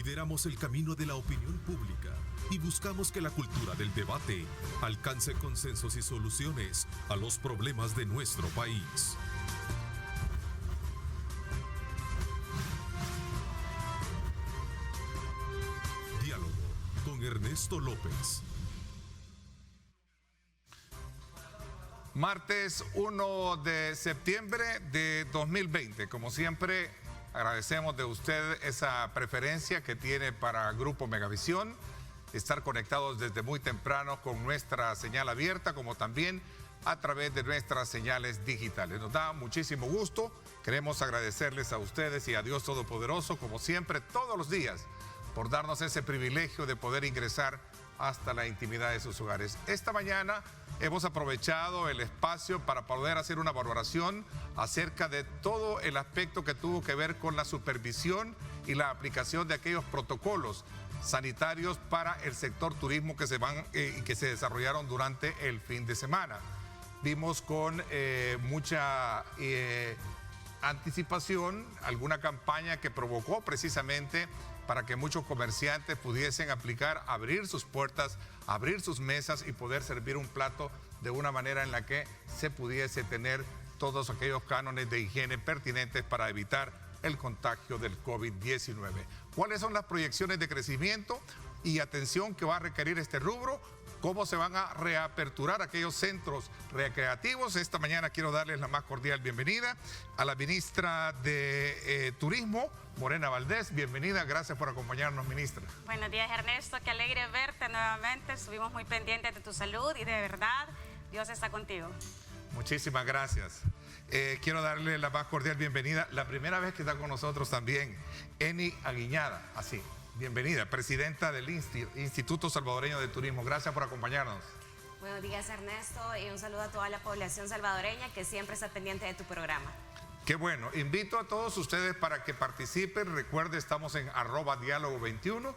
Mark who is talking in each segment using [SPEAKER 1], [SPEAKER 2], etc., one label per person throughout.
[SPEAKER 1] Lideramos el camino de la opinión pública y buscamos que la cultura del debate alcance consensos y soluciones a los problemas de nuestro país. Diálogo con Ernesto López.
[SPEAKER 2] Martes 1 de septiembre de 2020. Como siempre, agradecemos de usted esa preferencia que tiene para Grupo Megavisión, estar conectados desde muy temprano con nuestra señal abierta, como también a través de nuestras señales digitales. Nos da muchísimo gusto. Queremos agradecerles a ustedes y a Dios Todopoderoso, como siempre, todos los días, por darnos ese privilegio de poder ingresar hasta la intimidad de sus hogares. Esta mañana hemos aprovechado el espacio para poder hacer una valoración acerca de todo el aspecto que tuvo que ver con la supervisión y la aplicación de aquellos protocolos sanitarios para el sector turismo que se desarrollaron durante el fin de semana. Vimos con mucha anticipación alguna campaña que provocó precisamente para que muchos comerciantes pudiesen abrir sus puertas, abrir sus mesas y poder servir un plato de una manera en la que se pudiese tener todos aquellos cánones de higiene pertinentes para evitar el contagio del COVID-19. ¿Cuáles son las proyecciones de crecimiento y atención que va a requerir este rubro? ¿Cómo se van a reaperturar aquellos centros recreativos? Esta mañana quiero darles la más cordial bienvenida a la ministra de Turismo, Morena Valdés. Bienvenida, gracias por acompañarnos, ministra.
[SPEAKER 3] Buenos días, Ernesto, qué alegre verte nuevamente. Estuvimos muy pendientes de tu salud y de verdad, Dios está contigo.
[SPEAKER 2] Muchísimas gracias. Quiero darle la más cordial bienvenida, la primera vez que está con nosotros también, Eni Aguiñada, así. Bienvenida, presidenta del Instituto Salvadoreño de Turismo. Gracias por acompañarnos.
[SPEAKER 4] Buenos días, Ernesto, y un saludo a toda la población salvadoreña que siempre está pendiente de tu programa.
[SPEAKER 2] Qué bueno. Invito a todos ustedes para que participen. Recuerde, estamos en @diálogo21,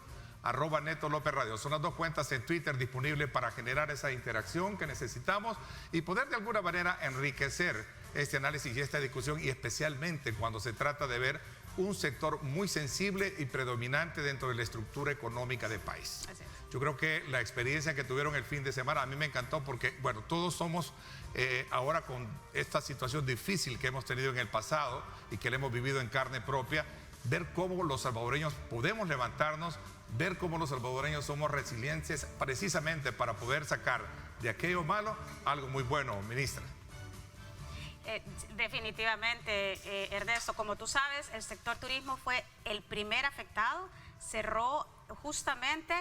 [SPEAKER 2] @Neto López Radio. Son las dos cuentas en Twitter disponibles para generar esa interacción que necesitamos y poder de alguna manera enriquecer este análisis y esta discusión, y especialmente cuando se trata de ver un sector muy sensible y predominante dentro de la estructura económica del país. Yo creo que la experiencia que tuvieron el fin de semana a mí me encantó porque, bueno, todos somos ahora con esta situación difícil que hemos tenido en el pasado y que la hemos vivido en carne propia, ver cómo los salvadoreños podemos levantarnos, ver cómo los salvadoreños somos resilientes precisamente para poder sacar de aquello malo algo muy bueno, ministra.
[SPEAKER 3] Definitivamente, Ernesto, como tú sabes, el sector turismo fue el primer afectado, cerró justamente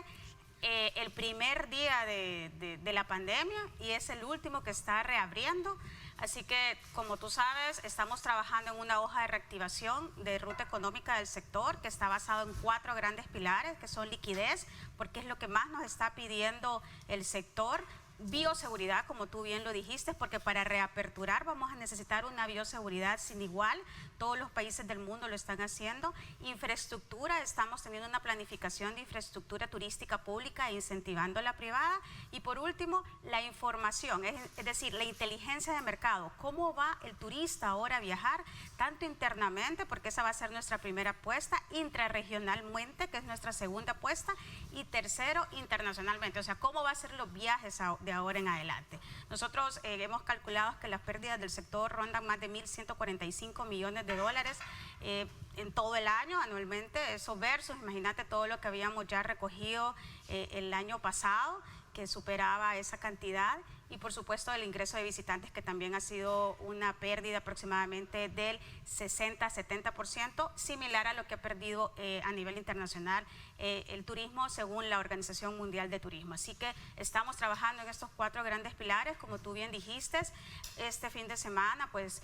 [SPEAKER 3] el primer día de la pandemia y es el último que está reabriendo. Así que, como tú sabes, estamos trabajando en una hoja de reactivación de ruta económica del sector que está basado en 4 grandes pilares, que son liquidez, porque es lo que más nos está pidiendo el sector. Bioseguridad, como tú bien lo dijiste, porque para reaperturar vamos a necesitar una bioseguridad sin igual. Todos los países del mundo lo están haciendo. Infraestructura, estamos teniendo una planificación de infraestructura turística pública e incentivando la privada. Y por último, la información, es decir, la inteligencia de mercado. ¿Cómo va el turista ahora a viajar? Tanto internamente, porque esa va a ser nuestra primera apuesta, intrarregionalmente, que es nuestra segunda apuesta, y tercero, internacionalmente. O sea, ¿cómo va a ser los viajes de ahora en adelante? Nosotros hemos calculado que las pérdidas del sector rondan más de 1.145 millones de dólares en todo el año, anualmente. Eso versus, imagínate todo lo que habíamos ya recogido el año pasado, que superaba esa cantidad, y por supuesto el ingreso de visitantes, que también ha sido una pérdida aproximadamente del 60-70%, similar a lo que ha perdido a nivel internacional el turismo según la Organización Mundial de Turismo. Así que estamos trabajando en estos 4 grandes pilares, como tú bien dijiste. Este fin de semana pues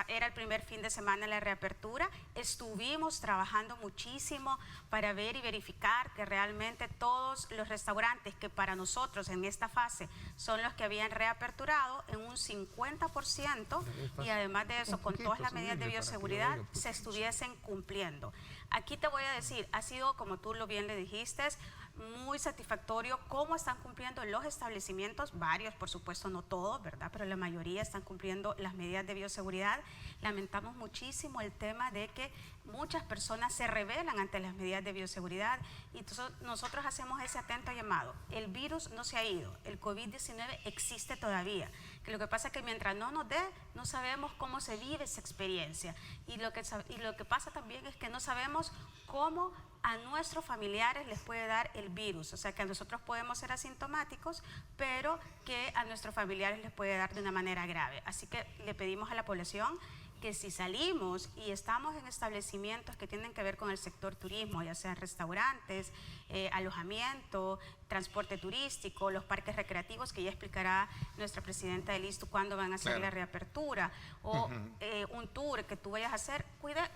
[SPEAKER 3] era el primer fin de semana de la reapertura. Estuvimos trabajando muchísimo para ver y verificar que realmente todos los restaurantes que para nosotros en esta fase son los que habían reaperturado en un 50%, y además de eso, con todas las medidas de bioseguridad, se estuviesen cumpliendo. Aquí te voy a decir, ha sido, como tú lo bien le dijiste, muy satisfactorio cómo están cumpliendo los establecimientos, varios, por supuesto, no todos, ¿verdad? Pero la mayoría están cumpliendo las medidas de bioseguridad. lamentamos muchísimo el tema de que muchas personas se rebelan ante las medidas de bioseguridad y entonces nosotros hacemos ese atento llamado. El virus no se ha ido, el COVID-19 existe todavía, que lo que pasa es que mientras no nos dé, no sabemos cómo se vive esa experiencia y lo que pasa también es que no sabemos cómo a nuestros familiares les puede dar el virus, o sea que nosotros podemos ser asintomáticos, pero que a nuestros familiares les puede dar de una manera grave. Así que le pedimos a la población que si salimos y estamos en establecimientos que tienen que ver con el sector turismo, ya sean restaurantes, alojamiento, transporte turístico, los parques recreativos, que ya explicará nuestra presidenta del ISTU cuándo van a hacer la reapertura, o un tour que tú vayas a hacer,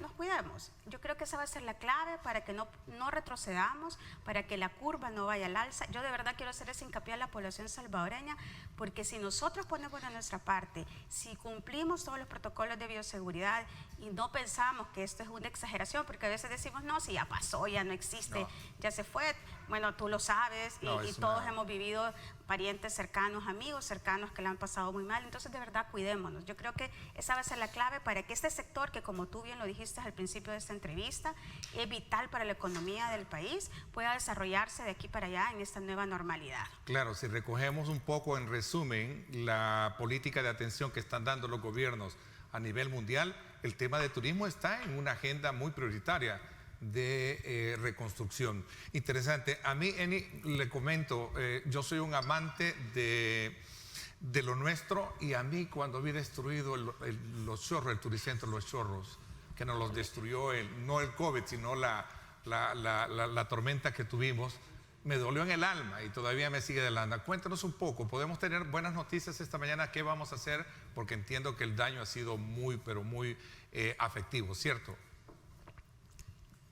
[SPEAKER 3] nos cuidemos. Yo creo que esa va a ser la clave para que no retrocedamos, para que la curva no vaya al alza. Yo de verdad quiero hacer ese hincapié a la población salvadoreña, porque si nosotros ponemos de nuestra parte, si cumplimos todos los protocolos de bioseguridad y no pensamos que esto es una exageración, porque a veces decimos, no, si ya pasó, ya no existe, ya se fue. Bueno, tú lo sabes y todos hemos vivido parientes cercanos, amigos cercanos que la han pasado muy mal. Entonces, de verdad, cuidémonos. Yo creo que esa va a ser la clave para que este sector, que como tú bien lo dijiste al principio de esta entrevista, es vital para la economía del país, pueda desarrollarse de aquí para allá en esta nueva normalidad.
[SPEAKER 2] Claro, si recogemos un poco en resumen la política de atención que están dando los gobiernos a nivel mundial, el tema de turismo está en una agenda muy prioritaria de reconstrucción. Interesante. A mí, Eni, le comento, yo soy un amante de lo nuestro, y a mí cuando vi destruido los Chorros, el Turicentro Los Chorros, que nos los destruyó no el COVID, sino la tormenta que tuvimos, me dolió en el alma y todavía me sigue del alma. Cuéntanos un poco, ¿podemos tener buenas noticias esta mañana? ¿Qué vamos a hacer? Porque entiendo que el daño ha sido muy, pero muy afectivo, ¿cierto?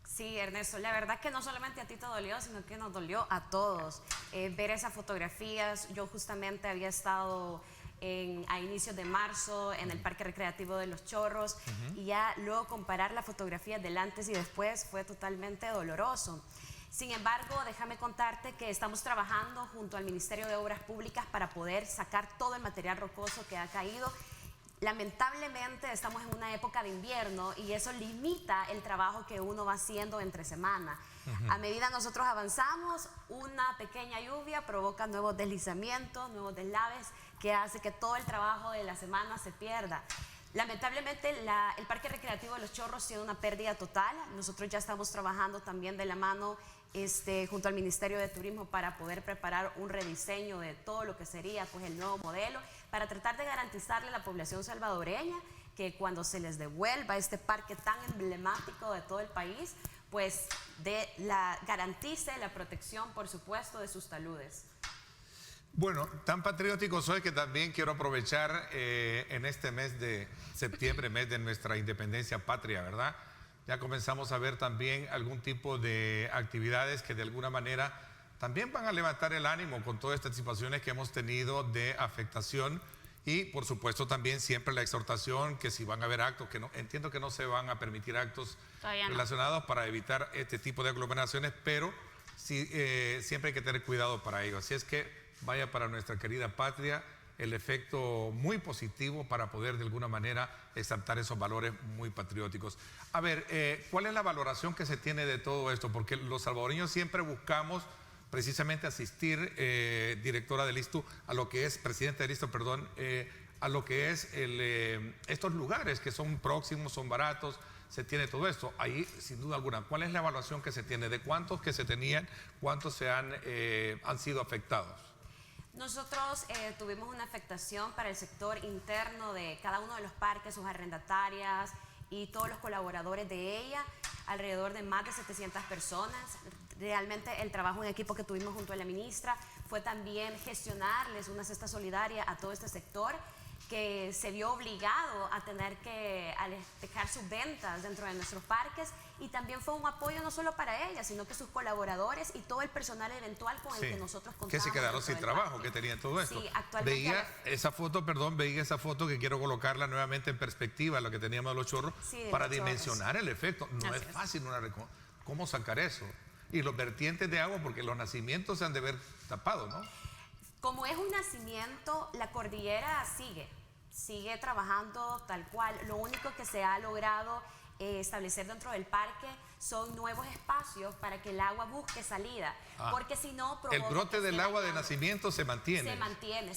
[SPEAKER 4] Sí, Ernesto, la verdad que no solamente a ti te dolió, sino que nos dolió a todos. Ver esas fotografías, yo justamente había estado a inicios de marzo en el Parque Recreativo de Los Chorros, y ya luego comparar la fotografía del antes y después fue totalmente doloroso. Sin embargo, déjame contarte que estamos trabajando junto al Ministerio de Obras Públicas para poder sacar todo el material rocoso que ha caído. Lamentablemente estamos en una época de invierno y eso limita el trabajo que uno va haciendo entre semana. A medida nosotros avanzamos, una pequeña lluvia provoca nuevos deslizamientos, nuevos deslaves, que hace que todo el trabajo de la semana se pierda. Lamentablemente el Parque Recreativo de Los Chorros tiene una pérdida total. Nosotros ya estamos trabajando también de la mano junto al Ministerio de Turismo para poder preparar un rediseño de todo lo que sería pues, el nuevo modelo, para tratar de garantizarle a la población salvadoreña que cuando se les devuelva este parque tan emblemático de todo el país, pues garantice la protección, por supuesto, de sus taludes.
[SPEAKER 2] Bueno, tan patriótico soy que también quiero aprovechar en este mes de septiembre, mes de nuestra independencia patria, ¿verdad? Ya comenzamos a ver también algún tipo de actividades que de alguna manera también van a levantar el ánimo con todas estas situaciones que hemos tenido de afectación, y por supuesto también siempre la exhortación que si van a haber actos, que no, entiendo que no se van a permitir actos relacionados para evitar este tipo de aglomeraciones, pero sí, siempre hay que tener cuidado para ello. Así es que vaya para nuestra querida patria el efecto muy positivo para poder de alguna manera exaltar esos valores muy patrióticos. A ver, ¿cuál es la valoración que se tiene de todo esto? Porque los salvadoreños siempre buscamos precisamente asistir, directora del ISTU, a lo que es, presidente del ISTU, perdón, a lo que es estos lugares que son próximos, son baratos, se tiene todo esto. Ahí, sin duda alguna, ¿cuál es la evaluación que se tiene? ¿De cuántos que se tenían, cuántos han sido afectados?
[SPEAKER 4] Nosotros tuvimos una afectación para el sector interno de cada uno de los parques, sus arrendatarias y todos los colaboradores de ella, alrededor de más de 700 personas. Realmente el trabajo en equipo que tuvimos junto a la ministra fue también gestionarles una cesta solidaria a todo este sector, que se vio obligado a tener que dejar sus ventas dentro de nuestros parques, y también fue un apoyo no solo para ella, sino que sus colaboradores y todo el personal eventual con el que nosotros contamos.
[SPEAKER 2] Que se quedaron sin trabajo, que tenían todo esto.
[SPEAKER 4] Sí, actualmente.
[SPEAKER 2] Veía esa foto que quiero colocarla nuevamente en perspectiva, lo que teníamos de Los Chorros, para dimensionar el efecto. No es fácil cómo sacar eso. Y los vertientes de agua, porque los nacimientos se han de ver tapados, ¿no?
[SPEAKER 4] Como es un nacimiento, la cordillera sigue. sigue trabajando tal cual. Lo único que se ha logrado establecer dentro del parque son nuevos espacios para que el agua busque salida, porque si no
[SPEAKER 2] el brote del agua de nacimiento se mantiene.
[SPEAKER 4] Se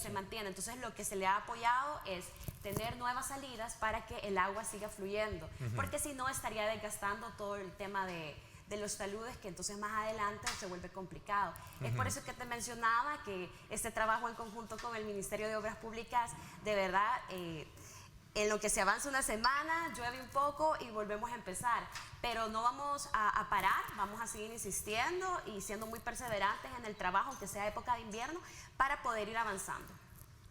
[SPEAKER 4] mantiene. Entonces lo que se le ha apoyado es tener nuevas salidas para que el agua siga fluyendo, porque si no estaría desgastando todo el tema de los taludes, que entonces más adelante se vuelve complicado. Es por eso que te mencionaba que este trabajo en conjunto con el Ministerio de Obras Públicas, de verdad, en lo que se avanza una semana, llueve un poco y volvemos a empezar. Pero no vamos a parar, vamos a seguir insistiendo y siendo muy perseverantes en el trabajo, aunque sea época de invierno, para poder ir avanzando.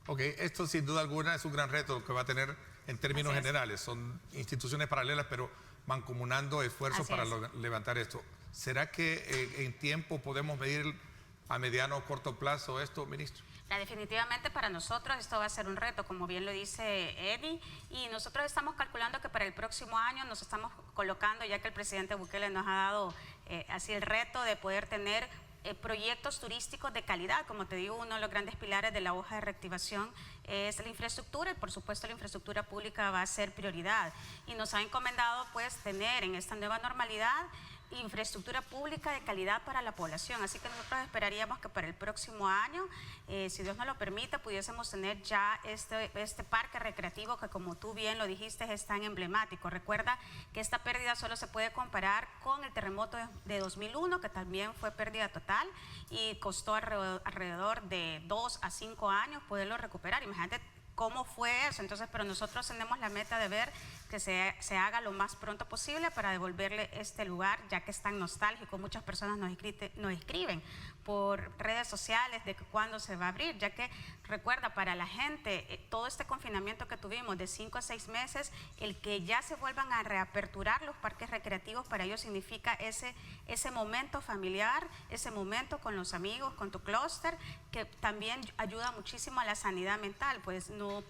[SPEAKER 2] Ok, esto sin duda alguna es un gran reto que va a tener en términos generales. Son instituciones paralelas, pero mancomunando esfuerzos para levantar esto. ¿Será que en tiempo podemos medir a mediano o corto plazo esto, ministro?
[SPEAKER 3] Definitivamente para nosotros esto va a ser un reto, como bien lo dice Eddie, y nosotros estamos calculando que para el próximo año nos estamos colocando, ya que el presidente Bukele nos ha dado así el reto de poder tener proyectos turísticos de calidad. Como te digo, uno de los grandes pilares de la hoja de reactivación es la infraestructura, y por supuesto la infraestructura pública va a ser prioridad, y nos ha encomendado pues tener en esta nueva normalidad infraestructura pública de calidad para la población. Así que nosotros esperaríamos que para el próximo año, si Dios nos lo permite, pudiésemos tener ya este parque recreativo que, como tú bien lo dijiste, es tan emblemático. Recuerda que esta pérdida solo se puede comparar con el terremoto de 2001, que también fue pérdida total y costó alrededor de 2 a 5 años poderlo recuperar. Imagínate cómo fue eso. Entonces, pero nosotros tenemos la meta de ver que se haga lo más pronto posible para devolverle este lugar, ya que es tan nostálgico. Muchas personas nos escriben por redes sociales de que cuándo se va a abrir, ya que recuerda, para la gente, todo este confinamiento que tuvimos de 5 a 6 meses, el que ya se vuelvan a reaperturar los parques recreativos, para ellos significa ese momento familiar, ese momento con los amigos, con tu clúster, que también ayuda muchísimo a la sanidad mental. Pues no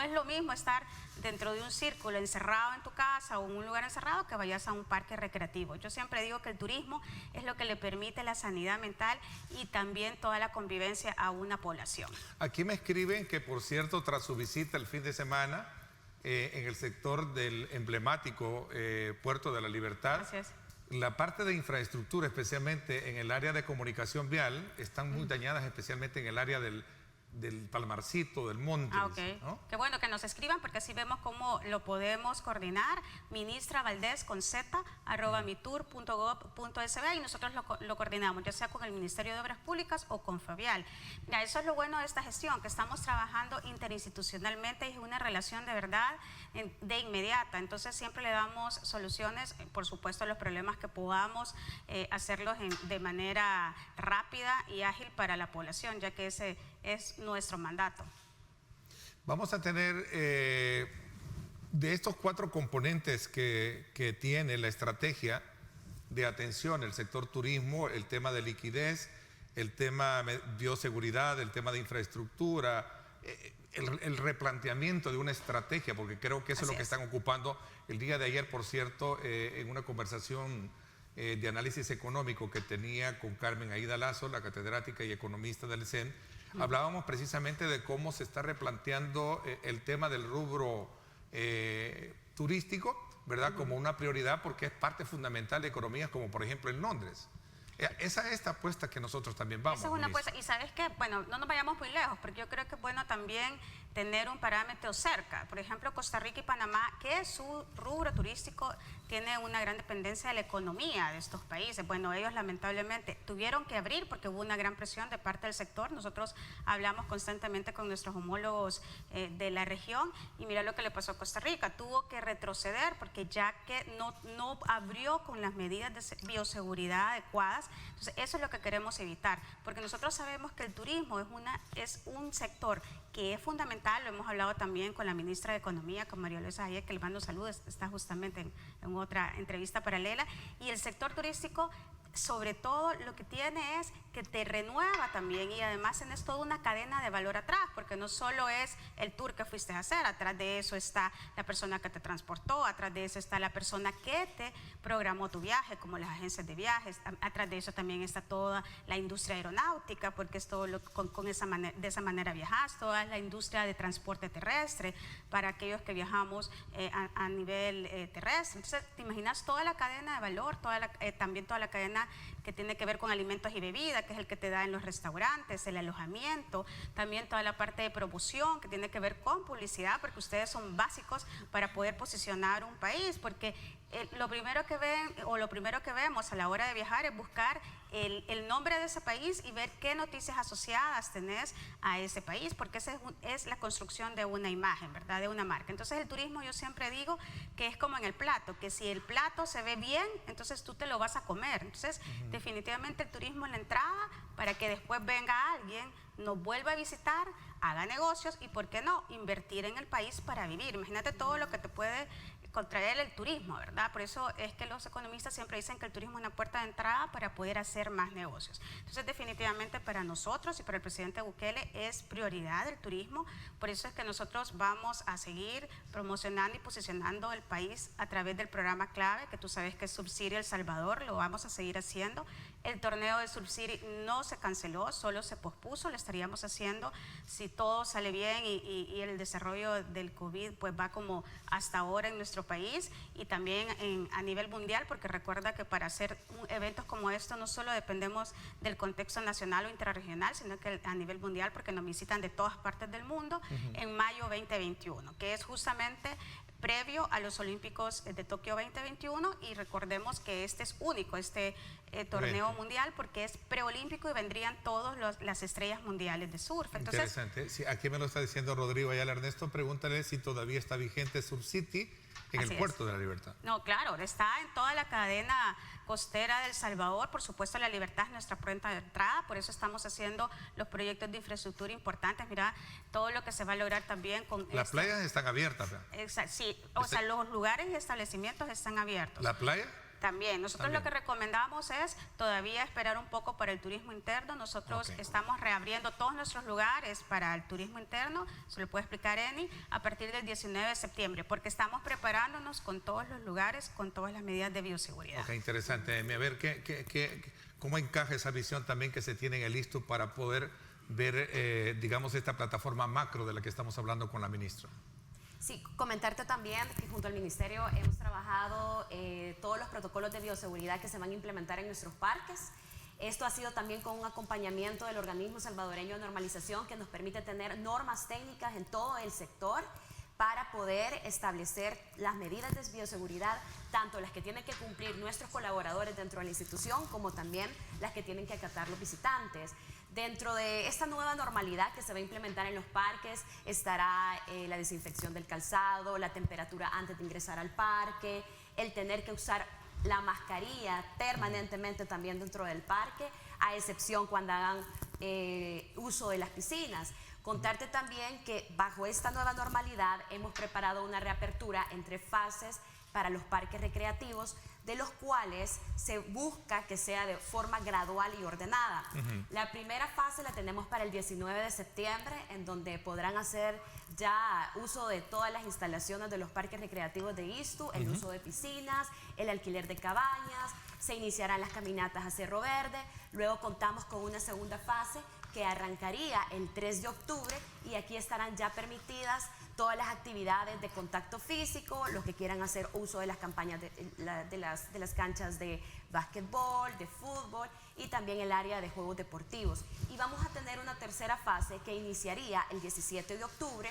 [SPEAKER 3] es lo mismo estar dentro de un círculo encerrado en tu casa o en un lugar encerrado que vayas a un parque recreativo. Yo siempre digo que el turismo es lo que le permite la sanidad mental y también toda la convivencia a una población.
[SPEAKER 2] Aquí me escriben que, por cierto, tras su visita el fin de semana en el sector del emblemático Puerto de la Libertad, la parte de infraestructura, especialmente en el área de comunicación vial, están muy dañadas, especialmente en el área del Palmarcito, del Monte. ¿No?
[SPEAKER 3] Qué bueno que nos escriban, porque así vemos cómo lo podemos coordinar. Ministra Valdés con z@mitur.gov.sb, y nosotros lo coordinamos, ya sea con el Ministerio de Obras Públicas o con Favial. Mira, eso es lo bueno de esta gestión, que estamos trabajando interinstitucionalmente y es una relación de verdad de inmediata. Entonces siempre le damos soluciones, por supuesto, a los problemas que podamos hacerlos de manera rápida y ágil para la población, ya que ese es nuestro mandato.
[SPEAKER 2] Vamos a tener de estos 4 componentes que tiene la estrategia de atención el sector turismo: el tema de liquidez, el tema de bioseguridad, el tema de infraestructura, el replanteamiento de una estrategia, porque creo que eso es lo que están ocupando. El día de ayer, por cierto, en una conversación de análisis económico que tenía con Carmen Aida Lazo, la catedrática y economista del CEN, hablábamos precisamente de cómo se está replanteando el tema del rubro turístico, ¿verdad? Como una prioridad, porque es parte fundamental de economías como, por ejemplo, en Londres. Esa es esta apuesta que nosotros también vamos.
[SPEAKER 3] Esa es una apuesta, y ¿sabes qué? Bueno, no nos vayamos muy lejos, porque yo creo que es bueno también tener un parámetro cerca. Por ejemplo, Costa Rica y Panamá, que su rubro turístico tiene una gran dependencia de la economía de estos países. Bueno, ellos lamentablemente tuvieron que abrir porque hubo una gran presión de parte del sector. Nosotros hablamos constantemente con nuestros homólogos de la región, y mira lo que le pasó a Costa Rica. Tuvo que retroceder porque ya que no abrió con las medidas de bioseguridad adecuadas. Entonces, eso es lo que queremos evitar, porque nosotros sabemos que el turismo es un sector que es fundamental. Lo hemos hablado también con la ministra de Economía, con María Luisa Hayek, que le mando saludos, está justamente en otra entrevista paralela. Y el sector turístico sobre todo lo que tiene es que te renueva también, y además tenés toda una cadena de valor atrás, porque no solo es el tour que fuiste a hacer, atrás de eso está la persona que te transportó, atrás de eso está la persona que te programó tu viaje, como las agencias de viajes, atrás de eso también está toda la industria aeronáutica, porque es todo de esa manera viajas, toda la industria de transporte terrestre, para aquellos que viajamos a nivel terrestre. Entonces, te imaginas toda la cadena de valor, también toda la cadena que tiene que ver con alimentos y bebidas, que es el que te da en los restaurantes, el alojamiento, también toda la parte de promoción que tiene que ver con publicidad, porque ustedes son básicos para poder posicionar un país, porque lo primero que ven o lo primero que vemos a la hora de viajar es buscar el nombre de ese país y ver qué noticias asociadas tenés a ese país, porque esa es la construcción de una imagen, ¿verdad? De una marca. Entonces el turismo, yo siempre digo que es como en el plato, que si el plato se ve bien, entonces tú te lo vas a comer. Entonces definitivamente el turismo es la entrada para que después venga alguien, nos vuelva a visitar, haga negocios y, ¿por qué no?, invertir en el país para vivir. Imagínate todo lo que te puede contraer el turismo, ¿verdad? Por eso es que los economistas siempre dicen que el turismo es una puerta de entrada para poder hacer más negocios. Entonces, definitivamente para nosotros y para el presidente Bukele es prioridad el turismo. Por eso es que nosotros vamos a seguir promocionando y posicionando el país a través del programa clave, que tú sabes que es Subsidio El Salvador, lo vamos a seguir haciendo. El torneo de Subsidio no se canceló, solo se pospuso, lo estaríamos haciendo si todo sale bien y el desarrollo del COVID pues va como hasta ahora en nuestro país, y también a nivel mundial, porque recuerda que para hacer eventos como esto no solo dependemos del contexto nacional o intrarregional, sino que a nivel mundial, porque nos visitan de todas partes del mundo en mayo 2021, que es justamente previo a los Olímpicos de Tokio 2021, y recordemos que este es único, torneo mundial, porque es preolímpico y vendrían todas las estrellas mundiales de surf. Entonces,
[SPEAKER 2] interesante. Sí, aquí me lo está diciendo Rodrigo Ayala. Ernesto, pregúntale si todavía está vigente Surf City en el Puerto de la Libertad.
[SPEAKER 3] No, claro, está en toda la cadena costera del Salvador. Por supuesto, la Libertad es nuestra puerta de entrada, por eso estamos haciendo los proyectos de infraestructura importantes. Mira, todo lo que se va a lograr también con...
[SPEAKER 2] Las playas están abiertas, ¿verdad?
[SPEAKER 3] Exacto, sí, o sea, los lugares y establecimientos están abiertos.
[SPEAKER 2] ¿La playa?
[SPEAKER 3] También, nosotros lo que recomendamos es todavía esperar un poco para el turismo interno. Nosotros estamos reabriendo todos nuestros lugares para el turismo interno, se lo puede explicar Eni, a partir del 19 de septiembre, porque estamos preparándonos con todos los lugares, con todas las medidas de bioseguridad.
[SPEAKER 2] Ok, interesante. A ver, ¿cómo encaja esa visión también que se tiene en el ISTU para poder ver, digamos, esta plataforma macro de la que estamos hablando con la ministra?
[SPEAKER 4] Sí, comentarte también que junto al Ministerio hemos trabajado todos los protocolos de bioseguridad que se van a implementar en nuestros parques. Esto ha sido también con un acompañamiento del Organismo Salvadoreño de Normalización, que nos permite tener normas técnicas en todo el sector para poder establecer las medidas de bioseguridad, tanto las que tienen que cumplir nuestros colaboradores dentro de la institución, como también las que tienen que acatar los visitantes. Dentro de esta nueva normalidad que se va a implementar en los parques estará la desinfección del calzado, la temperatura antes de ingresar al parque, el tener que usar la mascarilla permanentemente también dentro del parque, a excepción cuando hagan uso de las piscinas. Contarte también que bajo esta nueva normalidad hemos preparado una reapertura en 3 fases para los parques recreativos, de los cuales se busca que sea de forma gradual y ordenada. La primera fase la tenemos para el 19 de septiembre, en donde podrán hacer ya uso de todas las instalaciones de los parques recreativos de ISTU, el uso de piscinas, el alquiler de cabañas, se iniciarán las caminatas a Cerro Verde. Luego contamos con una segunda fase que arrancaría el 3 de octubre, y aquí estarán ya permitidas todas las actividades de contacto físico, los que quieran hacer uso de las campañas de las canchas de básquetbol, de fútbol, y también el área de juegos deportivos. Y vamos a tener una tercera fase que iniciaría el 17 de octubre,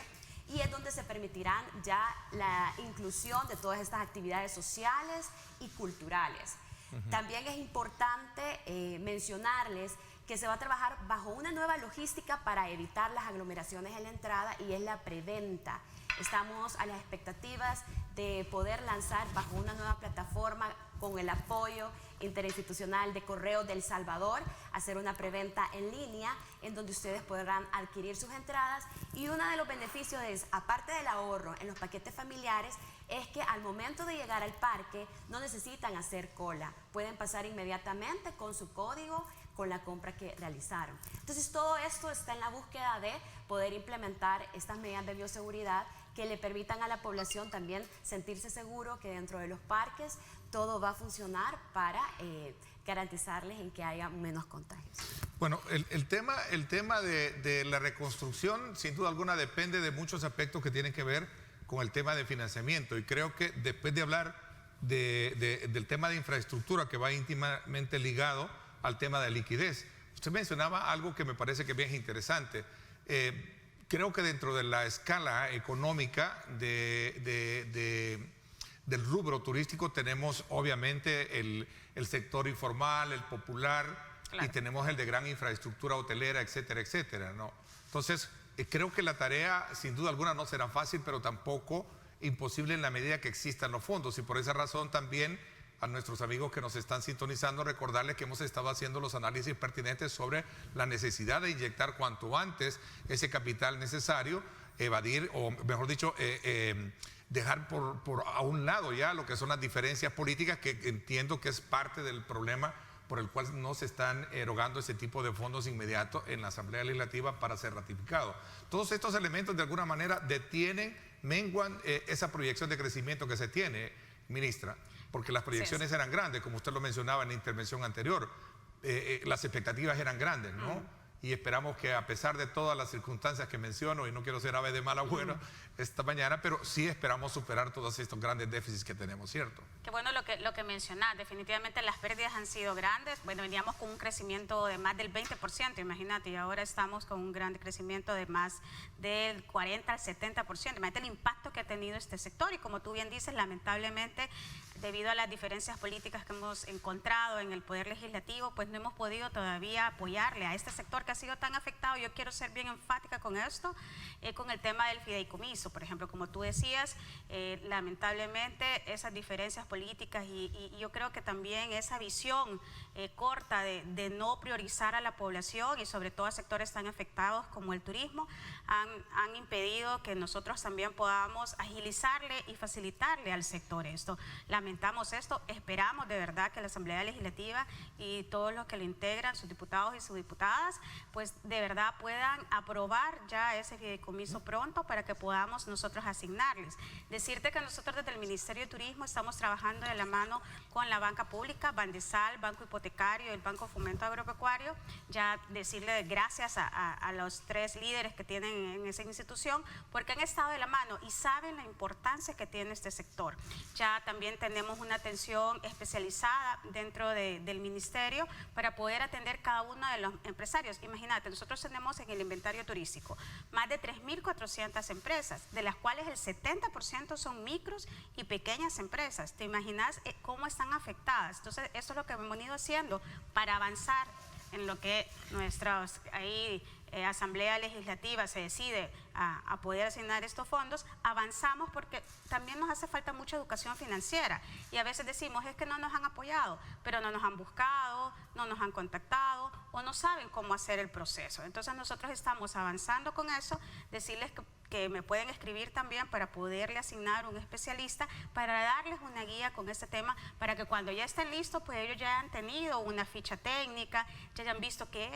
[SPEAKER 4] y es donde se permitirán ya la inclusión de todas estas actividades sociales y culturales. También es importante mencionarles que se va a trabajar bajo una nueva logística para evitar las aglomeraciones en la entrada, y es la preventa. Estamos a las expectativas de poder lanzar bajo una nueva plataforma con el apoyo interinstitucional de Correos de El Salvador, hacer una preventa en línea en donde ustedes podrán adquirir sus entradas. Y uno de los beneficios es, aparte del ahorro en los paquetes familiares, es que al momento de llegar al parque no necesitan hacer cola, pueden pasar inmediatamente con su código, con la compra que realizaron. Entonces todo esto está en la búsqueda de poder implementar estas medidas de bioseguridad que le permitan a la población también sentirse seguro que dentro de los parques todo va a funcionar para garantizarles en que haya menos contagios.
[SPEAKER 2] Bueno, el tema de la reconstrucción, sin duda alguna, depende de muchos aspectos que tienen que ver con el tema de financiamiento. Y creo que después de hablar del tema de infraestructura, que va íntimamente ligado al tema de liquidez, usted mencionaba algo que me parece que es bien interesante. Creo que dentro de la escala económica del rubro turístico tenemos obviamente el sector informal, el popular, claro, y tenemos el de gran infraestructura hotelera, etcétera, etcétera, ¿no? Entonces, creo que la tarea sin duda alguna no será fácil, pero tampoco imposible en la medida que existan los fondos, y por esa razón también a nuestros amigos que nos están sintonizando, recordarles que hemos estado haciendo los análisis pertinentes sobre la necesidad de inyectar cuanto antes ese capital necesario, evadir, o mejor dicho, dejar por a un lado ya lo que son las diferencias políticas, que entiendo que es parte del problema por el cual no se están erogando ese tipo de fondos inmediatos en la Asamblea Legislativa para ser ratificado. Todos estos elementos de alguna manera detienen, menguan esa proyección de crecimiento que se tiene, ministra, porque las proyecciones eran grandes, como usted lo mencionaba en la intervención anterior, las expectativas eran grandes, ¿no? Y esperamos que, a pesar de todas las circunstancias que menciono, y no quiero ser ave de mal agüero esta mañana, pero sí esperamos superar todos estos grandes déficits que tenemos, ¿cierto?
[SPEAKER 3] Qué bueno lo que mencionás. Definitivamente las pérdidas han sido grandes. Bueno, veníamos con un crecimiento de más del 20%, imagínate, y ahora estamos con un gran crecimiento de más del 40 al 70%. Imagínate el impacto que ha tenido este sector, y como tú bien dices, lamentablemente, debido a las diferencias políticas que hemos encontrado en el Poder Legislativo, pues no hemos podido todavía apoyarle a este sector que ha sido tan afectado. Yo quiero ser bien enfática con esto, con el tema del fideicomiso, por ejemplo, como tú decías, lamentablemente esas diferencias políticas y yo creo que también esa visión corta de no priorizar a la población y sobre todo a sectores tan afectados como el turismo han impedido que nosotros también podamos agilizarle y facilitarle al sector esto. Lamentamos esto, esperamos de verdad que la Asamblea Legislativa y todos los que lo integran, sus diputados y sus diputadas, pues de verdad puedan aprobar ya ese fideicomiso pronto para que podamos nosotros asignarles. Decirte que nosotros desde el Ministerio de Turismo estamos trabajando de la mano con la banca pública, Bandesal, Banco Hipotecario y el Banco Fomento Agropecuario. Ya decirle gracias a los 3 líderes que tienen en esa institución, porque han estado de la mano y saben la importancia que tiene este sector. Ya también tenemos una atención especializada dentro del ministerio para poder atender cada uno de los empresarios. Imagínate, nosotros tenemos en el inventario turístico más de 3.400 empresas, de las cuales el 70% son micros y pequeñas empresas. ¿Te imaginas cómo están afectadas? Entonces, eso es lo que hemos ido haciendo para avanzar en lo que nuestra Asamblea Legislativa se decide a poder asignar estos fondos. Avanzamos porque también nos hace falta mucha educación financiera y a veces decimos es que no nos han apoyado, pero no nos han buscado, no nos han contactado o no saben cómo hacer el proceso. Entonces nosotros estamos avanzando con eso, decirles que me pueden escribir también para poderle asignar un especialista para darles una guía con este tema, para que cuando ya estén listos, pues ellos ya han tenido una ficha técnica, ya hayan visto qué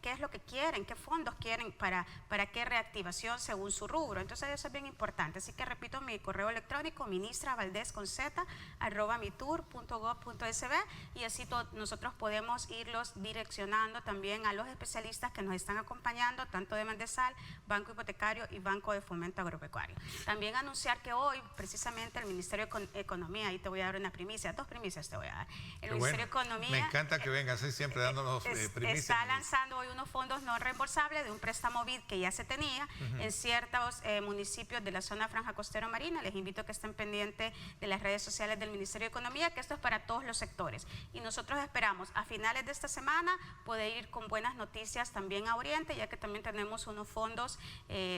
[SPEAKER 3] es lo que quieren, qué fondos quieren, para qué reactivación según su rubro. Entonces eso es bien importante. Así que repito mi correo electrónico, ministravaldez@mitur.gov.sb, y así nosotros podemos irlos direccionando también a los especialistas que nos están acompañando, tanto de Bandesal, Banco Hipotecario y Banco de Fomento Agropecuario. También anunciar que hoy precisamente el Ministerio de Economía, ahí te voy a dar una primicia, 2 primicias te voy a dar. El Ministerio de Economía,
[SPEAKER 2] me encanta que vengas siempre dándonos primicias.
[SPEAKER 3] Está lanzando hoy unos fondos no reembolsables de un préstamo BID que ya se tenía en ciertos municipios de la zona franja costero marina. Les invito a que estén pendientes de las redes sociales del Ministerio de Economía, que esto es para todos los sectores. Y nosotros esperamos a finales de esta semana poder ir con buenas noticias también a Oriente, ya que también tenemos unos fondos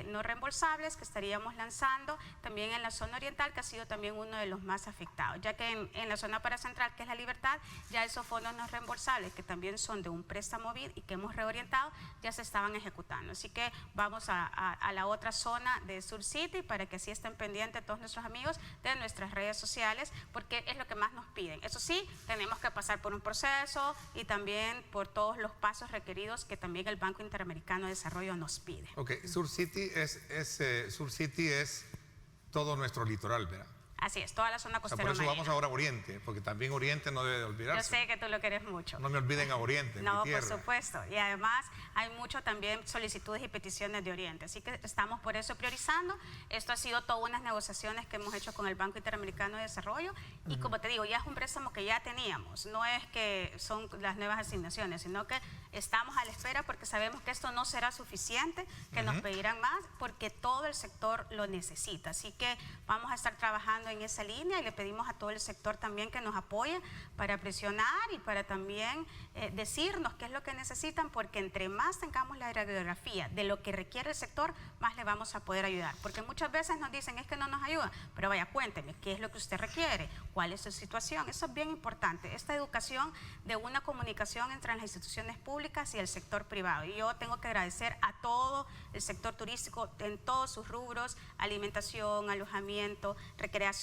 [SPEAKER 3] no reembolsables que estaríamos lanzando también en la zona oriental, que ha sido también uno de los más afectados, ya que en la zona paracentral, que es La Libertad, ya esos fondos no reembolsables, que también son de un préstamo BID y que hemos reorientado, ya se estaban ejecutando. Así que vamos a la otra zona de Sur City para que así estén pendientes todos nuestros amigos de nuestras redes sociales, porque es lo que más nos piden. Eso sí, tenemos que pasar por un proceso y también por todos los pasos requeridos que también el Banco Interamericano de Desarrollo nos pide.
[SPEAKER 2] Ok, Sur City es todo nuestro litoral, ¿verdad?
[SPEAKER 3] Así es, toda la zona costera.
[SPEAKER 2] Por eso
[SPEAKER 3] marina.
[SPEAKER 2] vamos ahora a Oriente, porque también Oriente no debe de olvidarse.
[SPEAKER 3] Yo sé que tú lo quieres mucho.
[SPEAKER 2] No me olviden a Oriente,
[SPEAKER 3] No,
[SPEAKER 2] mi tierra.
[SPEAKER 3] por supuesto. Y además hay mucho también solicitudes y peticiones de Oriente. Así que estamos por eso priorizando. Esto ha sido todas unas negociaciones que hemos hecho con el Banco Interamericano de Desarrollo. Y como te digo, ya es un préstamo que ya teníamos. No es que son las nuevas asignaciones, sino que estamos a la espera porque sabemos que esto no será suficiente, que nos pedirán más, porque todo el sector lo necesita. Así que vamos a estar trabajando en esa línea y le pedimos a todo el sector también que nos apoye para presionar y para también decirnos qué es lo que necesitan, porque entre más tengamos la radiografía de lo que requiere el sector, más le vamos a poder ayudar. Porque muchas veces nos dicen, es que no nos ayudan, pero vaya, cuénteme, ¿qué es lo que usted requiere? ¿Cuál es su situación? Eso es bien importante, esta educación de una comunicación entre las instituciones públicas y el sector privado. Y yo tengo que agradecer a todo el sector turístico en todos sus rubros: alimentación, alojamiento, recreación,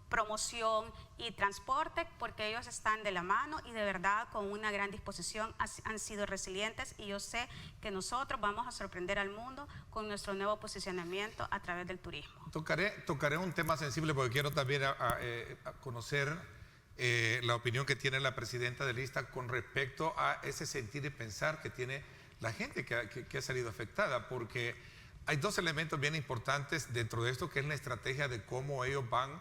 [SPEAKER 3] promoción y transporte, porque ellos están de la mano y de verdad con una gran disposición han sido resilientes, y yo sé que nosotros vamos a sorprender al mundo con nuestro nuevo posicionamiento a través del turismo.
[SPEAKER 2] Tocaré un tema sensible porque quiero también a conocer la opinión que tiene la presidenta de lista con respecto a ese sentir y pensar que tiene la gente que ha salido afectada, porque hay dos elementos bien importantes dentro de esto, que es la estrategia de cómo ellos van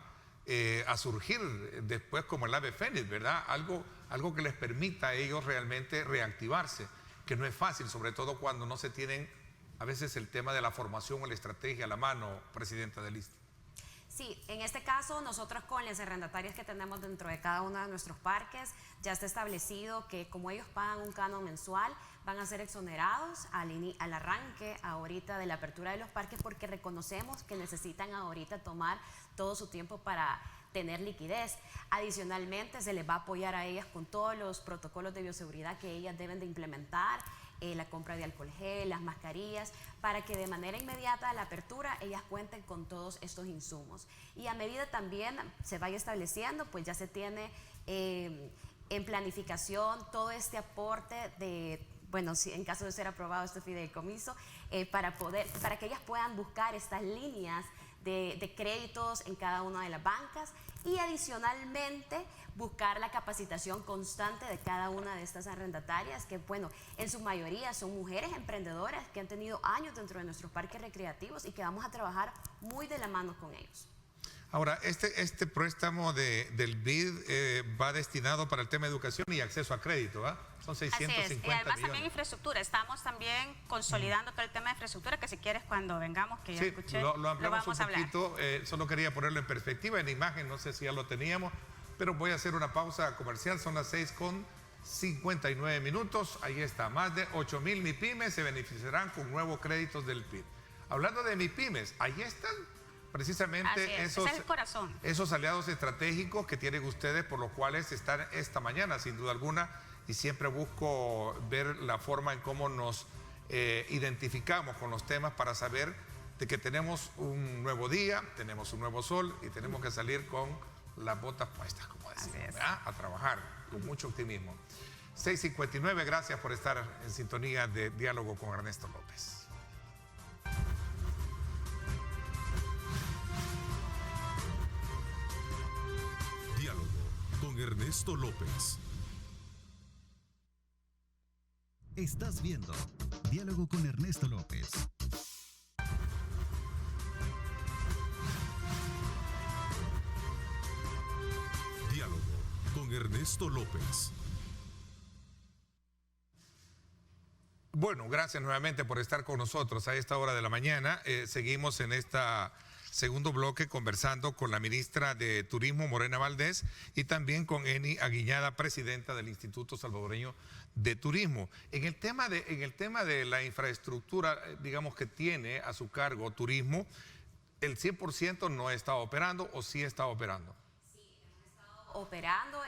[SPEAKER 2] a surgir después como el ave fénix, ¿verdad? Algo que les permita a ellos realmente reactivarse, que no es fácil, sobre todo cuando no se tienen a veces el tema de la formación o la estrategia a la mano, presidenta de lista.
[SPEAKER 4] Sí, en este caso nosotros con las arrendatarias que tenemos dentro de cada uno de nuestros parques ya está establecido que como ellos pagan un canon mensual, van a ser exonerados al arranque ahorita de la apertura de los parques, porque reconocemos que necesitan ahorita tomar todo su tiempo para tener liquidez. Adicionalmente se les va a apoyar a ellas con todos los protocolos de bioseguridad que ellas deben de implementar, la compra de alcohol gel, las mascarillas, para que de manera inmediata a la apertura ellas cuenten con todos estos insumos. Y a medida también se vaya estableciendo, pues ya se tiene en planificación todo este aporte de, bueno, si en caso de ser aprobado este fideicomiso, para que ellas puedan buscar estas líneas de créditos en cada una de las bancas, y adicionalmente buscar la capacitación constante de cada una de estas arrendatarias, que bueno, en su mayoría son mujeres emprendedoras que han tenido años dentro de nuestros parques recreativos y que vamos a trabajar muy de la mano con ellos.
[SPEAKER 2] Ahora, este préstamo del BID va destinado para el tema de educación y acceso a crédito, ¿ah? Son 650
[SPEAKER 3] Así es. Y además
[SPEAKER 2] millones.
[SPEAKER 3] también infraestructura. Estamos también consolidando todo el tema de infraestructura, que si quieres cuando vengamos, que ya
[SPEAKER 2] Sí,
[SPEAKER 3] escuché,
[SPEAKER 2] lo ampliamos
[SPEAKER 3] vamos
[SPEAKER 2] un
[SPEAKER 3] a hablar.
[SPEAKER 2] poquito, solo quería ponerlo en perspectiva, en imagen, no sé si ya lo teníamos, pero voy a hacer una pausa comercial, son las 6:59 minutos, ahí está, más de 8,000 MIPYMES se beneficiarán con nuevos créditos del BID. Hablando de MIPYMES, ahí están precisamente
[SPEAKER 3] Ese es el corazón.
[SPEAKER 2] esos aliados estratégicos que tienen ustedes, por los cuales están esta mañana, sin duda alguna, y siempre busco ver la forma en cómo nos identificamos con los temas para saber de que tenemos un nuevo día, tenemos un nuevo sol y tenemos que salir con las botas puestas, como decimos, ¿verdad? A trabajar con mucho optimismo. 6:59, gracias por estar en sintonía de Diálogo con Ernesto López.
[SPEAKER 1] Diálogo con Ernesto López.
[SPEAKER 5] Estás viendo Diálogo con Ernesto López.
[SPEAKER 1] Diálogo con Ernesto López.
[SPEAKER 2] Bueno, gracias nuevamente por estar con nosotros a esta hora de la mañana. Seguimos en esta segundo bloque, conversando con la ministra de Turismo, Morena Valdés, y también con Eni Aguiñada, presidenta del Instituto Salvadoreño de Turismo. En el tema de la infraestructura, digamos, que tiene a su cargo turismo, ¿el 100% no está operando o sí está operando?
[SPEAKER 4] Operando,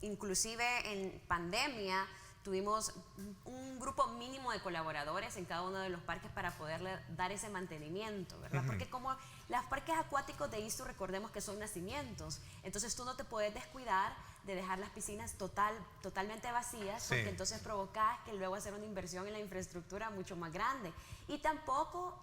[SPEAKER 4] inclusive en pandemia tuvimos un grupo mínimo de colaboradores en cada uno de los parques para poderle dar ese mantenimiento, ¿verdad? Porque como los parques acuáticos de ISTU, recordemos que son nacimientos, entonces tú no te puedes descuidar de dejar las piscinas totalmente vacías, porque entonces provocas que luego hacer una inversión en la infraestructura mucho más grande. Y tampoco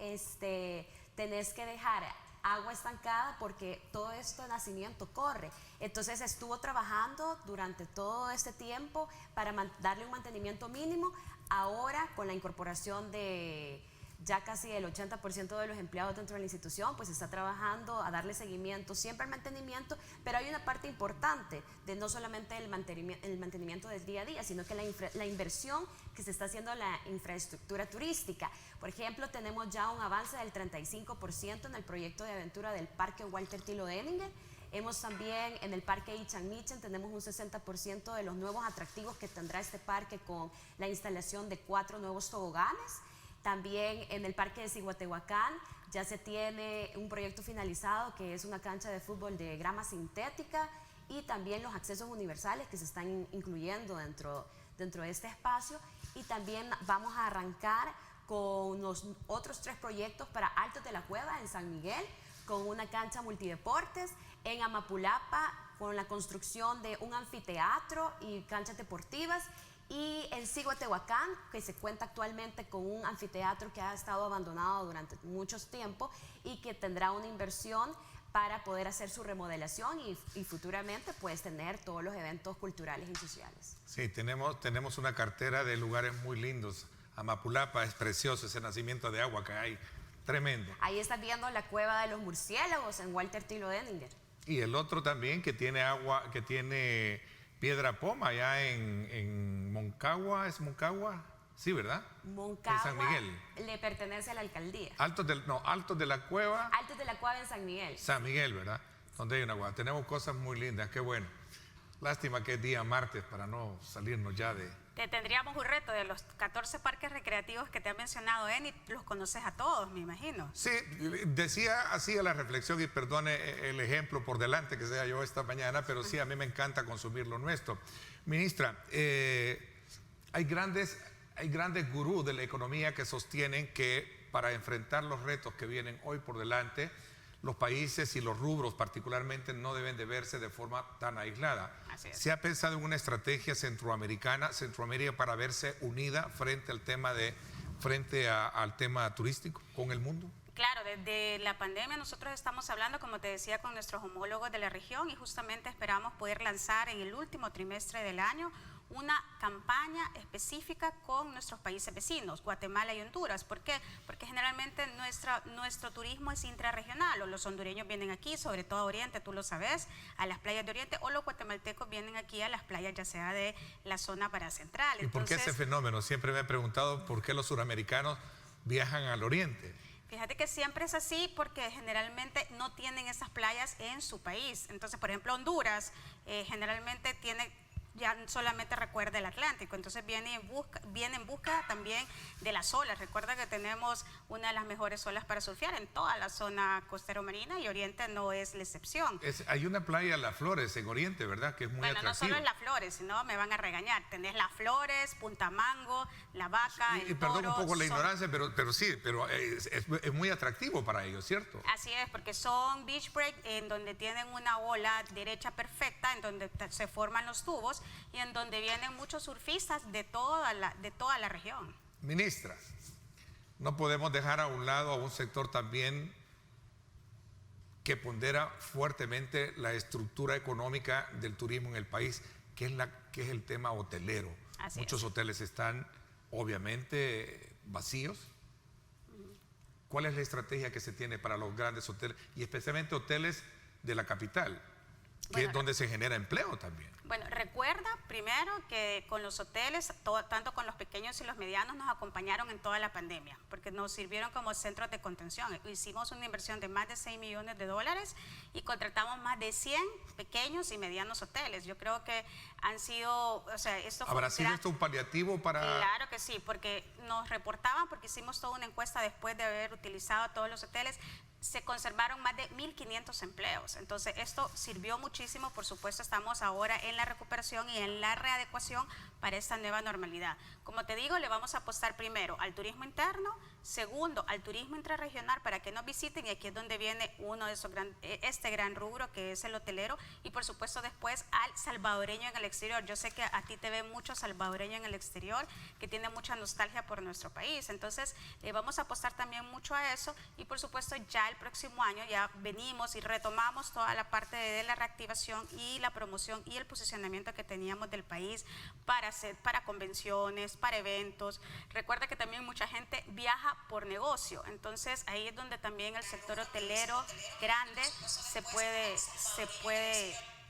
[SPEAKER 4] tenés que dejar agua estancada porque todo esto de nacimiento corre. Entonces estuvo trabajando durante todo este tiempo para darle un mantenimiento mínimo. Ahora, con la incorporación de ya casi el 80% de los empleados dentro de la institución, pues está trabajando a darle seguimiento siempre al mantenimiento, pero hay una parte importante de no solamente el mantenimiento del día a día, sino que la inversión que se está haciendo en la infraestructura turística. Por ejemplo, tenemos ya un avance del 35% en el proyecto de aventura del Parque Walter Tilo Denninger. Hemos también en el Parque Ichan Michen, tenemos un 60% de los nuevos atractivos que tendrá este parque con la instalación de 4 nuevos toboganes. También en el Parque de Cihuatehuacán ya se tiene un proyecto finalizado que es una cancha de fútbol de grama sintética y también los accesos universales que se están incluyendo dentro de este espacio. Y también vamos a arrancar con los otros 3 proyectos para Altos de la Cueva en San Miguel, con una cancha multideportes, en Amapulapa con la construcción de un anfiteatro y canchas deportivas, y en Cihuatehuacán, que se cuenta actualmente con un anfiteatro que ha estado abandonado durante mucho tiempo y que tendrá una inversión para poder hacer su remodelación y futuramente pues tener todos los eventos culturales y sociales.
[SPEAKER 2] Sí, tenemos una cartera de lugares muy lindos. Amapulapa es precioso, ese nacimiento de agua que hay, tremendo.
[SPEAKER 4] Ahí estás viendo la cueva de los murciélagos en Walter Tilo Denninger.
[SPEAKER 2] Y el otro también que tiene agua, que tiene piedra poma allá en Moncagua, ¿es Moncagua? Sí, ¿verdad?
[SPEAKER 4] Moncagua
[SPEAKER 2] en San Miguel.
[SPEAKER 4] Le pertenece a la alcaldía.
[SPEAKER 2] Altos de la Cueva.
[SPEAKER 4] Altos de la Cueva en San Miguel.
[SPEAKER 2] San Miguel, ¿verdad? Donde hay una cueva. Tenemos cosas muy lindas, qué bueno. Lástima que es día martes para no salirnos ya de...
[SPEAKER 3] Tendríamos un reto de los 14 parques recreativos que te ha mencionado Eni, los conoces a todos, me imagino.
[SPEAKER 2] Sí, hacía la reflexión, y perdone el ejemplo por delante que sea yo esta mañana, pero sí, a mí me encanta consumir lo nuestro. Ministra, hay grandes gurús de la economía que sostienen que para enfrentar los retos que vienen hoy por delante, los países y los rubros particularmente no deben de verse de forma tan aislada.
[SPEAKER 3] Así es.
[SPEAKER 2] ¿Se ha pensado en una estrategia Centroamérica para verse unida frente al tema turístico con el mundo?
[SPEAKER 3] Claro, desde la pandemia nosotros estamos hablando, como te decía, con nuestros homólogos de la región y justamente esperamos poder lanzar en el último trimestre del año una campaña específica con nuestros países vecinos, Guatemala y Honduras. ¿Por qué? Porque generalmente nuestro turismo es intrarregional, o los hondureños vienen aquí, sobre todo a Oriente, tú lo sabes, a las playas de Oriente, o los guatemaltecos vienen aquí a las playas ya sea de la zona paracentral.
[SPEAKER 2] ¿Y por qué ese fenómeno? Siempre me he preguntado por qué los suramericanos viajan al Oriente.
[SPEAKER 3] Fíjate que siempre es así porque generalmente no tienen esas playas en su país. Entonces, por ejemplo, Honduras generalmente ya solamente recuerda el Atlántico, entonces viene en busca también de las olas. Recuerda que tenemos una de las mejores olas para surfear en toda la zona costero marina y Oriente no es la excepción.
[SPEAKER 2] Hay una playa, Las Flores, en Oriente, ¿verdad? Que es muy atractiva.
[SPEAKER 3] No solo en Las Flores, sino me van a regañar. Tenés Las Flores, Punta Mango, La Vaca,
[SPEAKER 2] y perdón un poco la ignorancia, pero sí, es muy atractivo para ellos, ¿cierto?
[SPEAKER 3] Así es, porque son beach break en donde tienen una ola derecha perfecta, en donde se forman los tubos y en donde vienen muchos surfistas de toda la región.
[SPEAKER 2] Ministra, no podemos dejar a un lado a un sector también que pondera fuertemente la estructura económica del turismo en el país, que es el tema hotelero. Muchos hoteles están obviamente vacíos. ¿Cuál es la estrategia que se tiene para los grandes hoteles y especialmente hoteles de la capital? que es donde se genera empleo también.
[SPEAKER 3] Bueno, recuerda primero que con los hoteles, tanto con los pequeños y los medianos, nos acompañaron en toda la pandemia, porque nos sirvieron como centros de contención. Hicimos una inversión de más de $6 millones y contratamos más de 100 pequeños y medianos hoteles. Yo creo que han sido, o sea, esto fue
[SPEAKER 2] ¿Habrá sido esto un paliativo para...?
[SPEAKER 3] Claro que sí, porque nos reportaban, porque hicimos toda una encuesta después de haber utilizado todos los hoteles, se conservaron más de 1.500 empleos. Entonces, esto sirvió muchísimo. Por supuesto, estamos ahora en la recuperación y en la readecuación para esta nueva normalidad. Como te digo, le vamos a apostar primero al turismo interno, segundo al turismo intrarregional para que nos visiten, y aquí es donde viene uno de esos este gran rubro que es el hotelero, y por supuesto después al salvadoreño en el exterior. Yo sé que a ti te ve mucho salvadoreño en el exterior que tiene mucha nostalgia por nuestro país, entonces vamos a apostar también mucho a eso, y por supuesto ya el próximo año ya venimos y retomamos toda la parte de la reactivación y la promoción y el posicionamiento que teníamos del país para convenciones, para eventos. Recuerda que también mucha gente viaja por negocio, entonces ahí es donde también el sector hotelero grande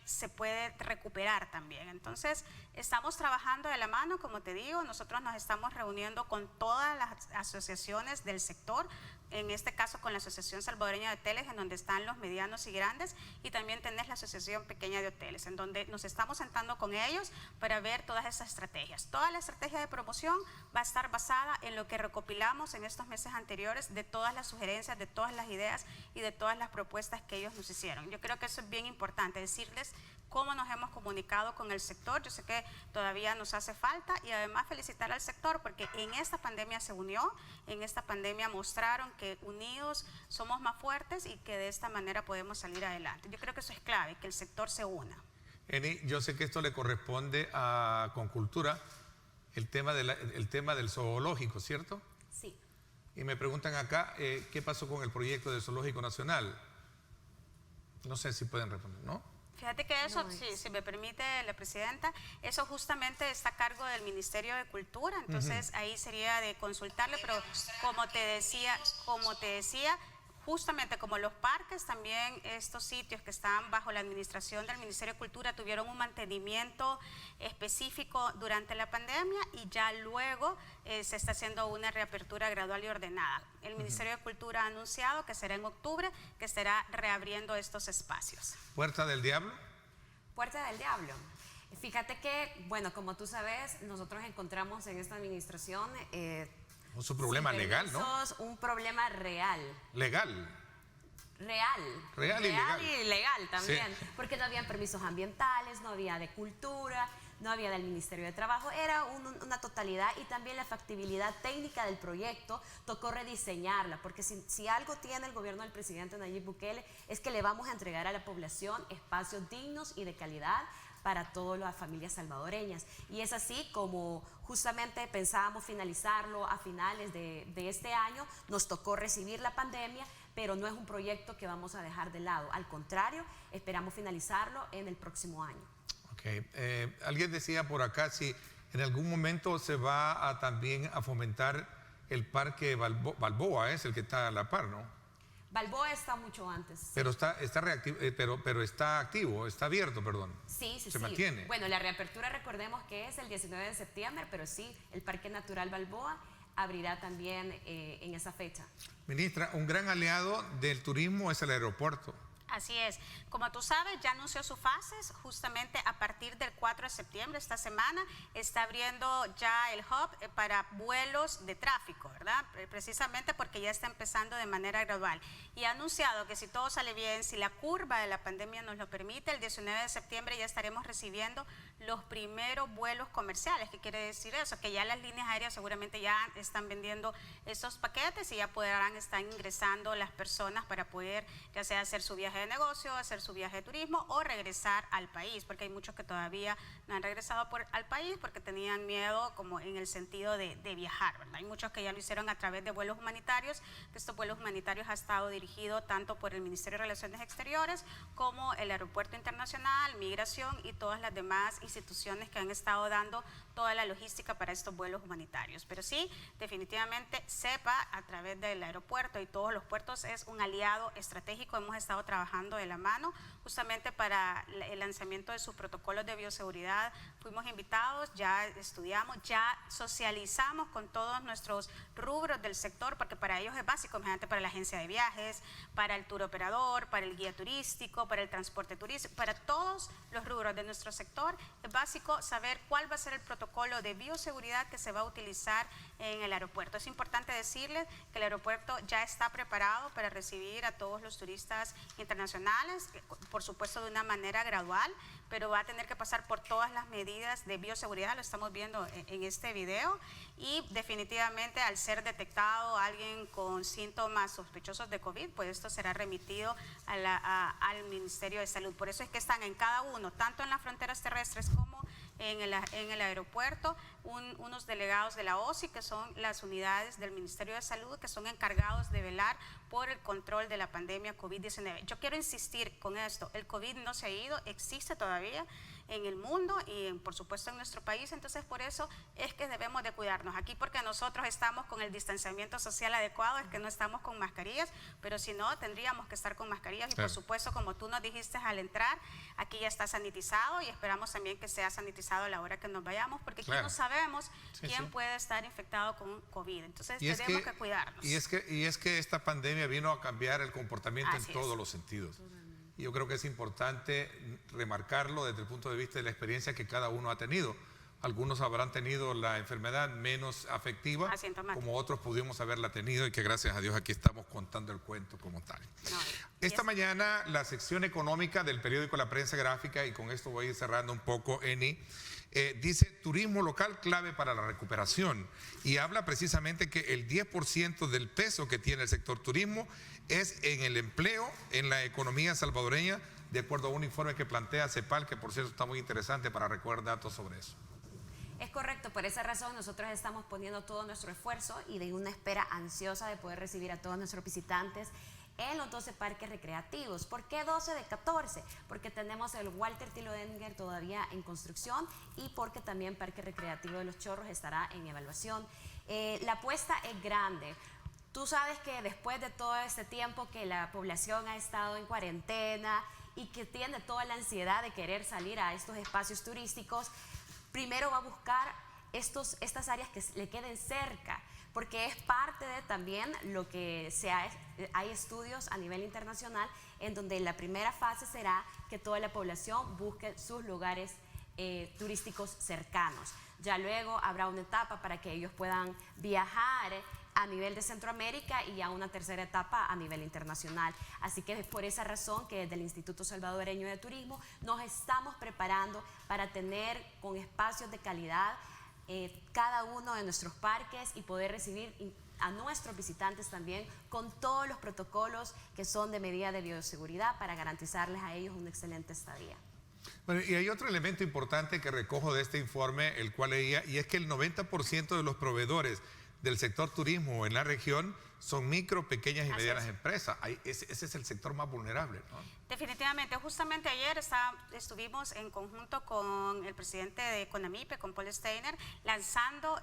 [SPEAKER 3] se puede recuperar también. Entonces estamos trabajando de la mano, como te digo, nosotros nos estamos reuniendo con todas las asociaciones del sector, en este caso con la Asociación Salvadoreña de Hoteles, en donde están los medianos y grandes, y también tenés la Asociación Pequeña de Hoteles, en donde nos estamos sentando con ellos para ver todas esas estrategias. Toda la estrategia de promoción va a estar basada en lo que recopilamos en estos meses anteriores, de todas las sugerencias, de todas las ideas y de todas las propuestas que ellos nos hicieron. Yo creo que eso es bien importante, decirles cómo nos hemos comunicado con el sector. Yo sé que todavía nos hace falta, y además felicitar al sector porque en esta pandemia se unió, en esta pandemia mostraron que unidos somos más fuertes y que de esta manera podemos salir adelante. Yo creo que eso es clave, que el sector se una.
[SPEAKER 2] Eni, yo sé que esto le corresponde a Concultura, el tema del zoológico, ¿cierto?
[SPEAKER 4] Sí.
[SPEAKER 2] Y me preguntan acá, ¿qué pasó con el proyecto del Zoológico Nacional? No sé si pueden responder, ¿no?
[SPEAKER 3] Fíjate que eso, sí, si me permite la presidenta, eso justamente está a cargo del Ministerio de Cultura, entonces ahí sería de consultarle, pero como te decía, justamente como los parques, también estos sitios que están bajo la administración del Ministerio de Cultura tuvieron un mantenimiento específico durante la pandemia, y ya luego se está haciendo una reapertura gradual y ordenada. El Ministerio de Cultura ha anunciado que será en octubre, que estará reabriendo estos espacios.
[SPEAKER 2] ¿Puerta del Diablo?
[SPEAKER 4] Puerta del Diablo. Fíjate que, bueno, como tú sabes, nosotros encontramos en esta administración...
[SPEAKER 2] Es un problema legal, ¿no?
[SPEAKER 4] Un problema real.
[SPEAKER 2] Legal.
[SPEAKER 4] Real y legal también, sí. Porque no habían permisos ambientales, no había de cultura, no había del Ministerio de Trabajo, era una totalidad, y también la factibilidad técnica del proyecto tocó rediseñarla, porque si algo tiene el gobierno del presidente Nayib Bukele es que le vamos a entregar a la población espacios dignos y de calidad para todas las familias salvadoreñas, y es así como justamente pensábamos finalizarlo a finales de este año. Nos tocó recibir la pandemia, pero no es un proyecto que vamos a dejar de lado, al contrario, esperamos finalizarlo en el próximo año.
[SPEAKER 2] Okay. Alguien decía por acá si en algún momento se va también a fomentar el parque Balboa, es el que está a la par, ¿no?
[SPEAKER 4] Balboa está mucho antes.
[SPEAKER 2] Pero está reactivo, pero está activo, está abierto, perdón.
[SPEAKER 4] Sí.
[SPEAKER 2] Se mantiene.
[SPEAKER 4] Bueno, la reapertura recordemos que es el 19 de septiembre, pero sí, el Parque Natural Balboa abrirá también en esa fecha.
[SPEAKER 2] Ministra, un gran aliado del turismo es el aeropuerto.
[SPEAKER 3] Así es. Como tú sabes, ya anunció sus fases. Justamente a partir del 4 de septiembre, esta semana, está abriendo ya el hub para vuelos de tráfico, ¿verdad? Precisamente porque ya está empezando de manera gradual. Y ha anunciado que si todo sale bien, si la curva de la pandemia nos lo permite, el 19 de septiembre ya estaremos recibiendo los primeros vuelos comerciales. ¿Qué quiere decir eso? Que ya las líneas aéreas seguramente ya están vendiendo estos paquetes y ya podrán estar ingresando las personas para poder ya sea hacer su viaje de negocio, hacer su viaje de turismo o regresar al país, porque hay muchos que todavía no han regresado al país porque tenían miedo como en el sentido de viajar, ¿verdad? Hay muchos que ya lo hicieron a través de vuelos humanitarios, que estos vuelos humanitarios ha estado dirigido tanto por el Ministerio de Relaciones Exteriores como el Aeropuerto Internacional, Migración y todas las demás instituciones que han estado dando toda la logística para estos vuelos humanitarios. Pero sí, definitivamente CEPA a través del aeropuerto y todos los puertos es un aliado estratégico. Hemos estado trabajando trabajando de la mano justamente para el lanzamiento de sus protocolos de bioseguridad. Fuimos invitados, ya estudiamos, ya socializamos con todos nuestros rubros del sector, porque para ellos es básico, imagínate, para la agencia de viajes, para el tour operador, para el guía turístico, para el transporte turístico, para todos los rubros de nuestro sector, es básico saber cuál va a ser el protocolo de bioseguridad que se va a utilizar en el aeropuerto. Es importante decirles que el aeropuerto ya está preparado para recibir a todos los turistas internacionales, por supuesto de una manera gradual, pero va a tener que pasar por todas las medidas de bioseguridad, lo estamos viendo en este video, y definitivamente al ser detectado alguien con síntomas sospechosos de COVID, pues esto será remitido al Ministerio de Salud. Por eso es que están en cada uno, tanto en las fronteras terrestres como en el aeropuerto, unos delegados de la OSI, que son las unidades del Ministerio de Salud, que son encargados de velar por el control de la pandemia COVID-19. Yo quiero insistir con esto, el COVID no se ha ido, existe todavía en el mundo y por supuesto en nuestro país, entonces por eso es que debemos de cuidarnos. Aquí porque nosotros estamos con el distanciamiento social adecuado, es que no estamos con mascarillas, pero si no, tendríamos que estar con mascarillas y por supuesto, como tú nos dijiste al entrar, aquí ya está sanitizado y esperamos también que sea sanitizado a la hora que nos vayamos, porque aquí no sabemos quién puede estar infectado con COVID, entonces tenemos que cuidarnos.
[SPEAKER 2] Y es que esta pandemia vino a cambiar el comportamiento en todos los sentidos. Y yo creo que es importante remarcarlo desde el punto de vista de la experiencia que cada uno ha tenido. Algunos habrán tenido la enfermedad menos afectiva, como otros pudimos haberla tenido y que gracias a Dios aquí estamos contando el cuento como tal. Esta mañana la sección económica del periódico La Prensa Gráfica, y con esto voy a ir cerrando un poco, Eni, dice turismo local clave para la recuperación y habla precisamente que el 10% del peso que tiene el sector turismo es en el empleo, en la economía salvadoreña, de acuerdo a un informe que plantea CEPAL, que por cierto está muy interesante para recoger datos sobre eso.
[SPEAKER 4] Es correcto, por esa razón nosotros estamos poniendo todo nuestro esfuerzo y de una espera ansiosa de poder recibir a todos nuestros visitantes en los 12 parques recreativos. ¿Por qué 12 de 14? Porque tenemos el Walter Tilo Denninger todavía en construcción y porque también Parque Recreativo de Los Chorros estará en evaluación. La apuesta es grande. Tú sabes que después de todo este tiempo que la población ha estado en cuarentena y que tiene toda la ansiedad de querer salir a estos espacios turísticos, primero va a buscar estas áreas que le queden cerca, porque es parte de también lo que hay estudios a nivel internacional en donde la primera fase será que toda la población busque sus lugares turísticos cercanos. Ya luego habrá una etapa para que ellos puedan viajar a nivel de Centroamérica y a una tercera etapa a nivel internacional. Así que es por esa razón que desde el Instituto Salvadoreño de Turismo nos estamos preparando para tener con espacios de calidad cada uno de nuestros parques y poder recibir a nuestros visitantes también con todos los protocolos que son de medida de bioseguridad para garantizarles a ellos una excelente estadía.
[SPEAKER 2] Bueno, y hay otro elemento importante que recojo de este informe, el cual leía, y es que el 90% de los proveedores del sector turismo en la región son micro, pequeñas y medianas empresas. Ese es el sector más vulnerable, ¿no?
[SPEAKER 3] Definitivamente. Justamente ayer estuvimos en conjunto con el presidente de CONAMIPE, con Paul Steiner, lanzando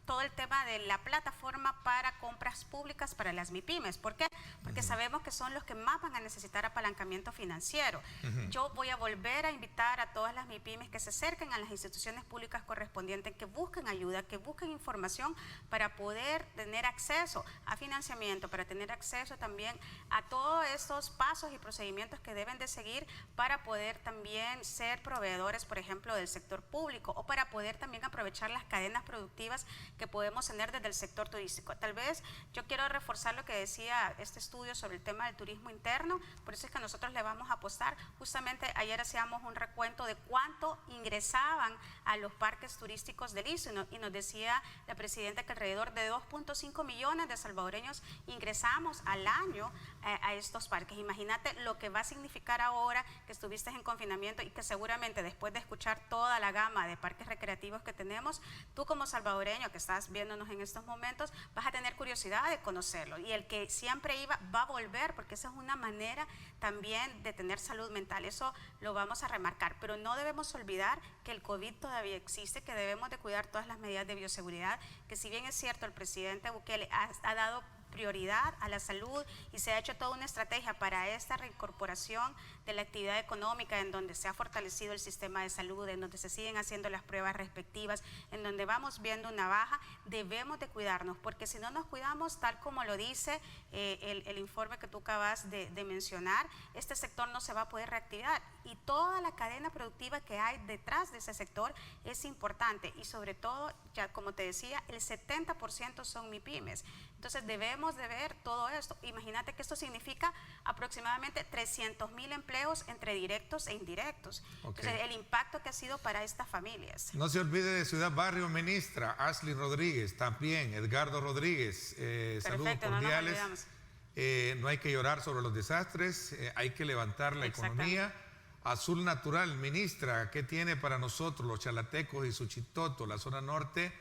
[SPEAKER 3] todo el tema de la plataforma para compras públicas para las MIPYMES. ¿Por qué? Porque sabemos que son los que más van a necesitar apalancamiento financiero. Yo voy a volver a invitar a todas las MIPYMES que se acerquen a las instituciones públicas correspondientes, que busquen ayuda, que busquen información para poder tener acceso a financiamiento, para tener acceso también a todos estos pasos y procedimientos que deben de seguir para poder también ser proveedores, por ejemplo, del sector público, o para poder también aprovechar las cadenas productivas que podemos tener desde el sector turístico. Tal vez yo quiero reforzar lo que decía este estudio sobre el tema del turismo interno, por eso es que nosotros le vamos a apostar. Justamente ayer hacíamos un recuento de cuánto ingresaban a los parques turísticos del ISU y nos decía la presidenta que alrededor de 2.5 millones de salvadoreños ingresamos al año a estos parques. Imagínate lo que va a significar ahora que estuviste en confinamiento y que seguramente después de escuchar toda la gama de parques recreativos que tenemos, tú como salvadoreño que estás viéndonos en estos momentos vas a tener curiosidad de conocerlo, y el que siempre iba va a volver, porque esa es una manera también de tener salud mental. Eso lo vamos a remarcar, pero no debemos olvidar que el COVID todavía existe, que debemos de cuidar todas las medidas de bioseguridad, que si bien es cierto el presidente Bukele ha dado prioridad a la salud y se ha hecho toda una estrategia para esta reincorporación de la actividad económica, en donde se ha fortalecido el sistema de salud, en donde se siguen haciendo las pruebas respectivas, en donde vamos viendo una baja. Debemos de cuidarnos, porque si no nos cuidamos, tal como lo dice el informe que tú acabas de mencionar, este sector no se va a poder reactivar, y toda la cadena productiva que hay detrás de ese sector es importante, y sobre todo, ya como te decía, el 70% son MIPYMES. Entonces debemos de ver todo esto. Imagínate que esto significa aproximadamente 300,000 empleos entre directos e indirectos. Entonces, el impacto que ha sido para estas familias.
[SPEAKER 2] No se olvide de Ciudad Barrio, ministra Ashley Rodríguez, también Edgardo Rodríguez, saludos cordiales. No hay que llorar sobre los desastres, hay que levantar la economía. Azul Natural, ministra, ¿qué tiene para nosotros los chalatecos y Suchitoto, la zona norte?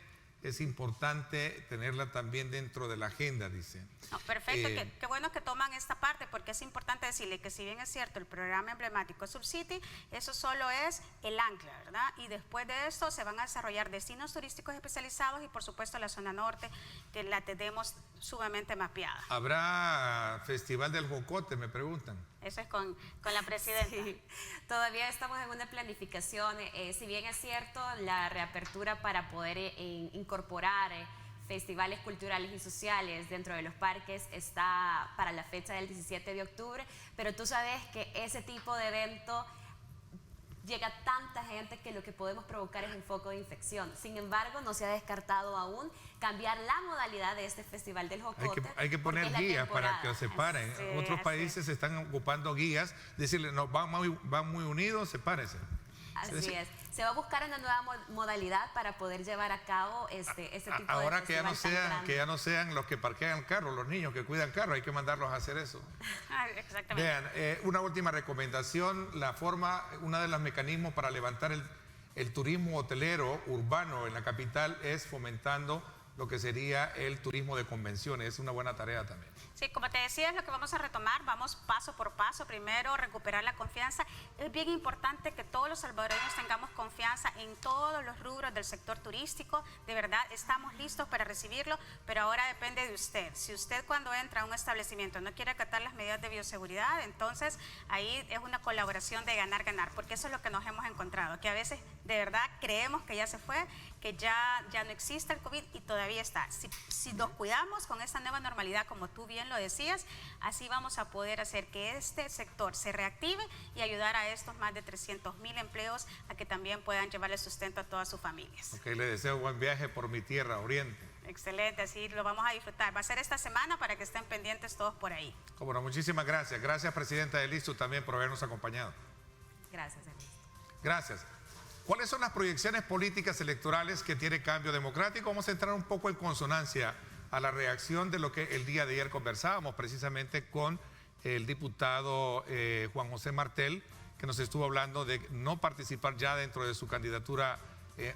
[SPEAKER 2] Es importante tenerla también dentro de la agenda, dice.
[SPEAKER 3] No, perfecto, qué bueno que toman esta parte, porque es importante decirle que si bien es cierto el programa emblemático es Subcity, eso solo es el ancla, ¿verdad? Y después de esto se van a desarrollar destinos turísticos especializados y por supuesto la zona norte, que la tenemos sumamente mapeada.
[SPEAKER 2] ¿Habrá Festival del Jocote, me preguntan?
[SPEAKER 3] Eso es con la presidenta.
[SPEAKER 4] Sí, todavía estamos en una planificación. Si bien es cierto, la reapertura para poder incorporar festivales culturales y sociales dentro de los parques está para la fecha del 17 de octubre, pero tú sabes que ese tipo de evento llega tanta gente que lo que podemos provocar es un foco de infección. Sin embargo, no se ha descartado aún cambiar la modalidad de este Festival del Jocote.
[SPEAKER 2] Hay que poner guías para que los separen.
[SPEAKER 3] Sí,
[SPEAKER 2] otros países se están ocupando guías, decirle, no, van muy unidos, sepárense.
[SPEAKER 4] Así es. Se va a buscar una nueva modalidad para poder llevar a cabo este tipo de
[SPEAKER 2] ahora
[SPEAKER 4] festival
[SPEAKER 2] que ya no sean los que parquean el carro, los niños que cuidan el carro, hay que mandarlos a hacer eso.
[SPEAKER 3] Exactamente.
[SPEAKER 2] Vean, una última recomendación, una de los mecanismos para levantar el turismo hotelero urbano en la capital es fomentando lo que sería el turismo de convenciones. Es una buena tarea también.
[SPEAKER 3] Sí, como te decía, es lo que vamos a retomar, vamos paso por paso. Primero, recuperar la confianza. Es bien importante que todos los salvadoreños tengamos confianza en todos los rubros del sector turístico. De verdad, estamos listos para recibirlo, pero ahora depende de usted. Si usted cuando entra a un establecimiento no quiere acatar las medidas de bioseguridad, entonces ahí es una colaboración de ganar-ganar, porque eso es lo que nos hemos encontrado, que a veces de verdad creemos que ya se fue, que ya no existe el COVID y todavía está. Si nos cuidamos con esta nueva normalidad, como tú bien lo decías, así vamos a poder hacer que este sector se reactive y ayudar a estos más de 300,000 empleos a que también puedan llevarle sustento a todas sus familias.
[SPEAKER 2] Ok, le deseo buen viaje por mi tierra, Oriente.
[SPEAKER 3] Excelente, así lo vamos a disfrutar. Va a ser esta semana para que estén pendientes todos por ahí.
[SPEAKER 2] Como no, muchísimas gracias. Gracias, presidenta del ISTU, también por habernos acompañado.
[SPEAKER 4] Gracias, Ernesto.
[SPEAKER 2] Gracias. ¿Cuáles son las proyecciones políticas electorales que tiene Cambio Democrático? Vamos a entrar un poco en consonancia a la reacción de lo que el día de ayer conversábamos precisamente con el diputado Juan José Martel, que nos estuvo hablando de no participar ya dentro de su candidatura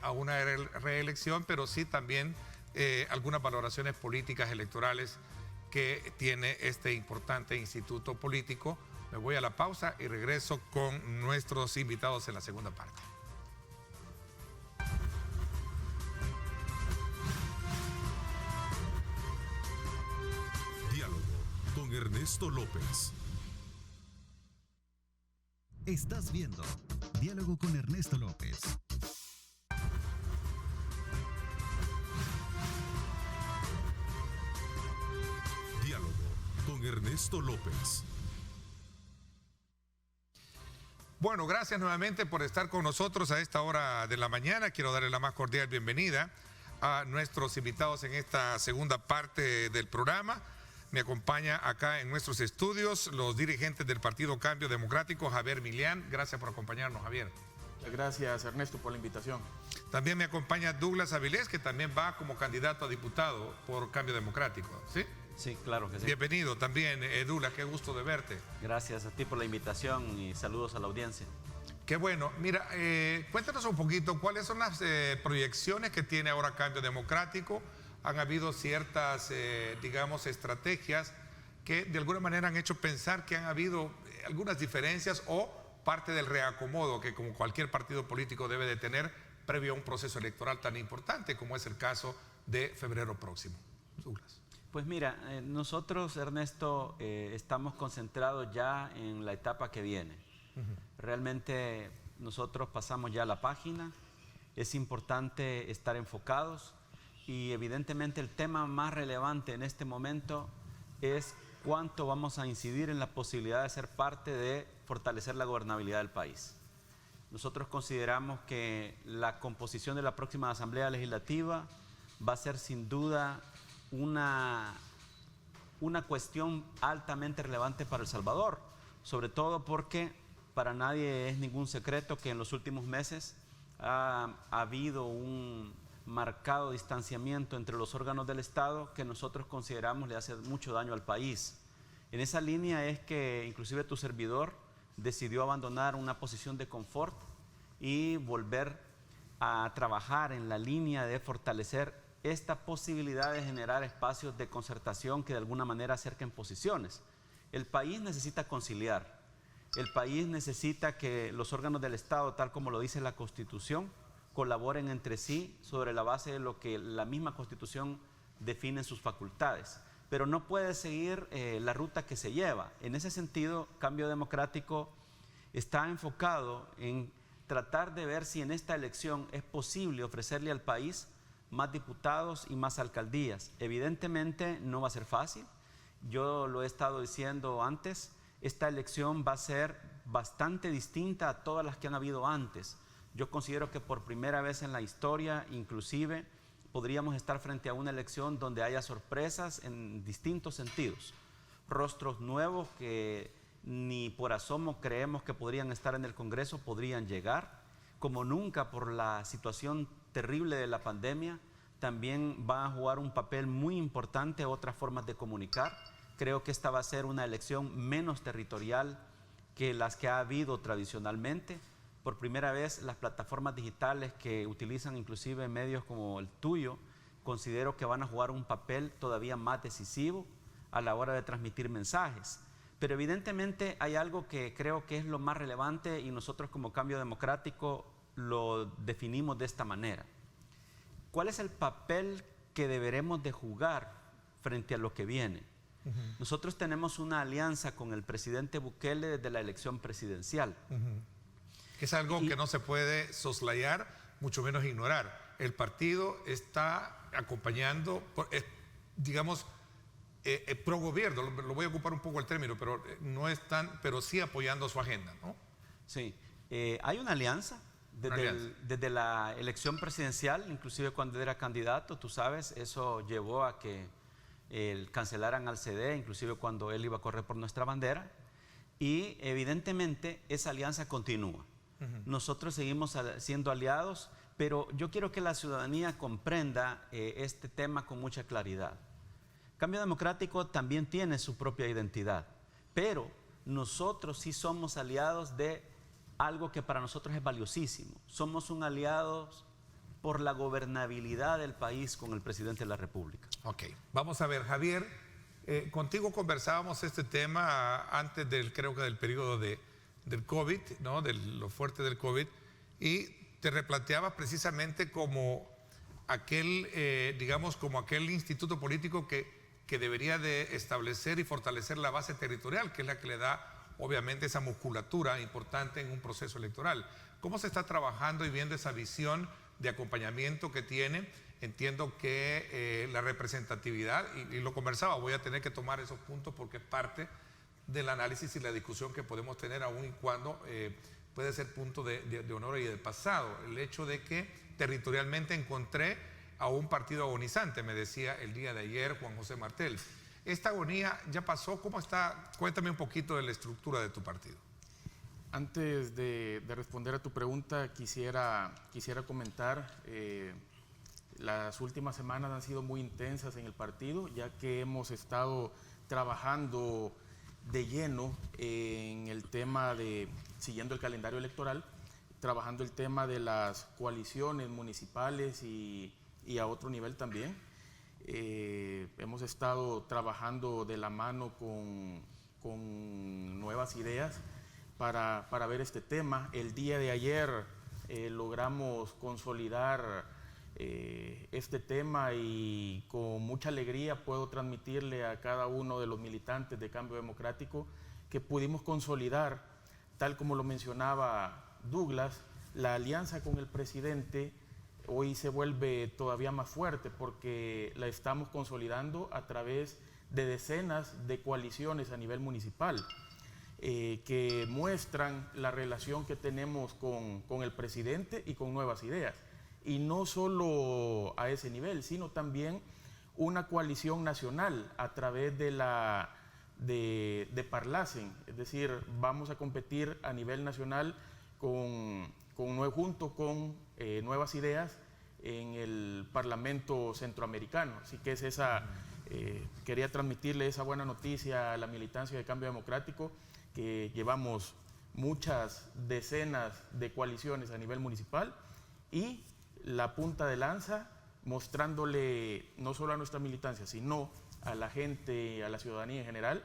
[SPEAKER 2] a una reelección, pero sí también algunas valoraciones políticas electorales que tiene este importante instituto político. Me voy a la pausa y regreso con nuestros invitados en la segunda parte.
[SPEAKER 1] Con Ernesto López.
[SPEAKER 5] Estás viendo Diálogo con Ernesto López.
[SPEAKER 1] Diálogo con Ernesto López.
[SPEAKER 2] Bueno, gracias nuevamente por estar con nosotros a esta hora de la mañana. Quiero darle la más cordial bienvenida a nuestros invitados en esta segunda parte del programa. Me acompaña acá en nuestros estudios los dirigentes del Partido Cambio Democrático, Javier Milián. Gracias por acompañarnos, Javier.
[SPEAKER 6] Muchas gracias, Ernesto, por la invitación.
[SPEAKER 2] También me acompaña Douglas Avilés, que también va como candidato a diputado por Cambio Democrático. ¿Sí?
[SPEAKER 7] Sí, claro que sí.
[SPEAKER 2] Bienvenido también, Douglas, qué gusto de verte.
[SPEAKER 7] Gracias a ti por la invitación y saludos a la audiencia.
[SPEAKER 2] Qué bueno. Mira, cuéntanos un poquito cuáles son las proyecciones que tiene ahora Cambio Democrático. Han habido ciertas, digamos, estrategias que de alguna manera han hecho pensar que han habido algunas diferencias o parte del reacomodo que como cualquier partido político debe de tener previo a un proceso electoral tan importante como es el caso de febrero próximo. Douglas.
[SPEAKER 7] Pues mira, nosotros, Ernesto, estamos concentrados ya en la etapa que viene. Realmente nosotros pasamos ya la página, es importante estar enfocados y evidentemente el tema más relevante en este momento es cuánto vamos a incidir en la posibilidad de ser parte de fortalecer la gobernabilidad del país. Nosotros consideramos que la composición de la próxima Asamblea Legislativa va a ser sin duda una cuestión altamente relevante para El Salvador, sobre todo porque para nadie es ningún secreto que en los últimos meses ha habido un marcado distanciamiento entre los órganos del Estado que nosotros consideramos le hace mucho daño al país. En esa línea es que inclusive tu servidor decidió abandonar una posición de confort y volver a trabajar en la línea de fortalecer esta posibilidad de generar espacios de concertación que de alguna manera acerquen posiciones. El país necesita conciliar, el país necesita que los órganos del Estado, tal como lo dice la Constitución, colaboren entre sí sobre la base de lo que la misma Constitución define en sus facultades. Pero no puede seguir la ruta que se lleva. En ese sentido, Cambio Democrático está enfocado en tratar de ver si en esta elección es posible ofrecerle al país más diputados y más alcaldías. Evidentemente no va a ser fácil. Yo lo he estado diciendo antes, esta elección va a ser bastante distinta a todas las que han habido antes. Yo considero que por primera vez en la historia, inclusive, podríamos estar frente a una elección donde haya sorpresas en distintos sentidos. Rostros nuevos que ni por asomo creemos que podrían estar en el Congreso, podrían llegar. Como nunca por la situación terrible de la pandemia, también va a jugar un papel muy importante otras formas de comunicar. Creo que esta va a ser una elección menos territorial que las que ha habido tradicionalmente. Por primera vez, las plataformas digitales que utilizan inclusive medios como el tuyo, considero que van a jugar un papel todavía más decisivo a la hora de transmitir mensajes. Pero evidentemente hay algo que creo que es lo más relevante y nosotros como Cambio Democrático lo definimos de esta manera. ¿Cuál es el papel que deberemos de jugar frente a lo que viene? Nosotros tenemos una alianza con el presidente Bukele desde la elección presidencial.
[SPEAKER 2] Es algo que no se puede soslayar, mucho menos ignorar. El partido está acompañando, digamos, pro gobierno, lo voy a ocupar un poco el término, pero no es tan, pero sí apoyando su agenda, ¿no?
[SPEAKER 7] Sí, hay una alianza. Desde la elección presidencial, inclusive cuando era candidato, tú sabes, eso llevó a que cancelaran al CD, inclusive cuando él iba a correr por nuestra bandera, y evidentemente esa alianza continúa. Nosotros seguimos siendo aliados, pero yo quiero que la ciudadanía comprenda este tema con mucha claridad. Cambio Democrático también tiene su propia identidad, pero nosotros sí somos aliados de algo que para nosotros es valiosísimo. Somos un aliado por la gobernabilidad del país con el presidente de la República.
[SPEAKER 2] Ok, vamos a ver, Javier, contigo conversábamos este tema antes creo que del periodo del COVID, ¿no? De lo fuerte del COVID, y te replanteabas precisamente como aquel, digamos, como aquel instituto político que debería de establecer y fortalecer la base territorial, que es la que le da obviamente esa musculatura importante en un proceso electoral. ¿Cómo se está trabajando y viendo esa visión de acompañamiento que tiene? Entiendo que la representatividad, y lo conversaba, voy a tener que tomar esos puntos porque es parte del análisis y la discusión que podemos tener aún y cuando puede ser punto de honor y del pasado. El hecho de que territorialmente encontré a un partido agonizante, me decía el día de ayer Juan José Martel. ¿Esta agonía ya pasó? ¿Cómo está? Cuéntame un poquito de la estructura de tu partido.
[SPEAKER 6] Antes de responder a tu pregunta, quisiera comentar, las últimas semanas han sido muy intensas en el partido, ya que hemos estado trabajando de lleno en el tema siguiendo el calendario electoral, trabajando el tema de las coaliciones municipales y a otro nivel también. Hemos estado trabajando de la mano con nuevas ideas para ver este tema. El día de ayer logramos consolidar este tema, y con mucha alegría puedo transmitirle a cada uno de los militantes de Cambio Democrático que pudimos consolidar, tal como lo mencionaba Douglas, la alianza con el presidente. Hoy se vuelve todavía más fuerte porque la estamos consolidando a través de decenas de coaliciones a nivel municipal que muestran la relación que tenemos con el presidente y con Nuevas Ideas. Y no solo a ese nivel, sino también una coalición nacional a través de Parlacen, es decir, vamos a competir a nivel nacional junto con Nuevas Ideas en el Parlamento Centroamericano. Así que quería transmitirle esa buena noticia a la militancia de Cambio Democrático, que llevamos muchas decenas de coaliciones a nivel municipal, y la punta de lanza mostrándole no solo a nuestra militancia, sino a la gente, a la ciudadanía en general,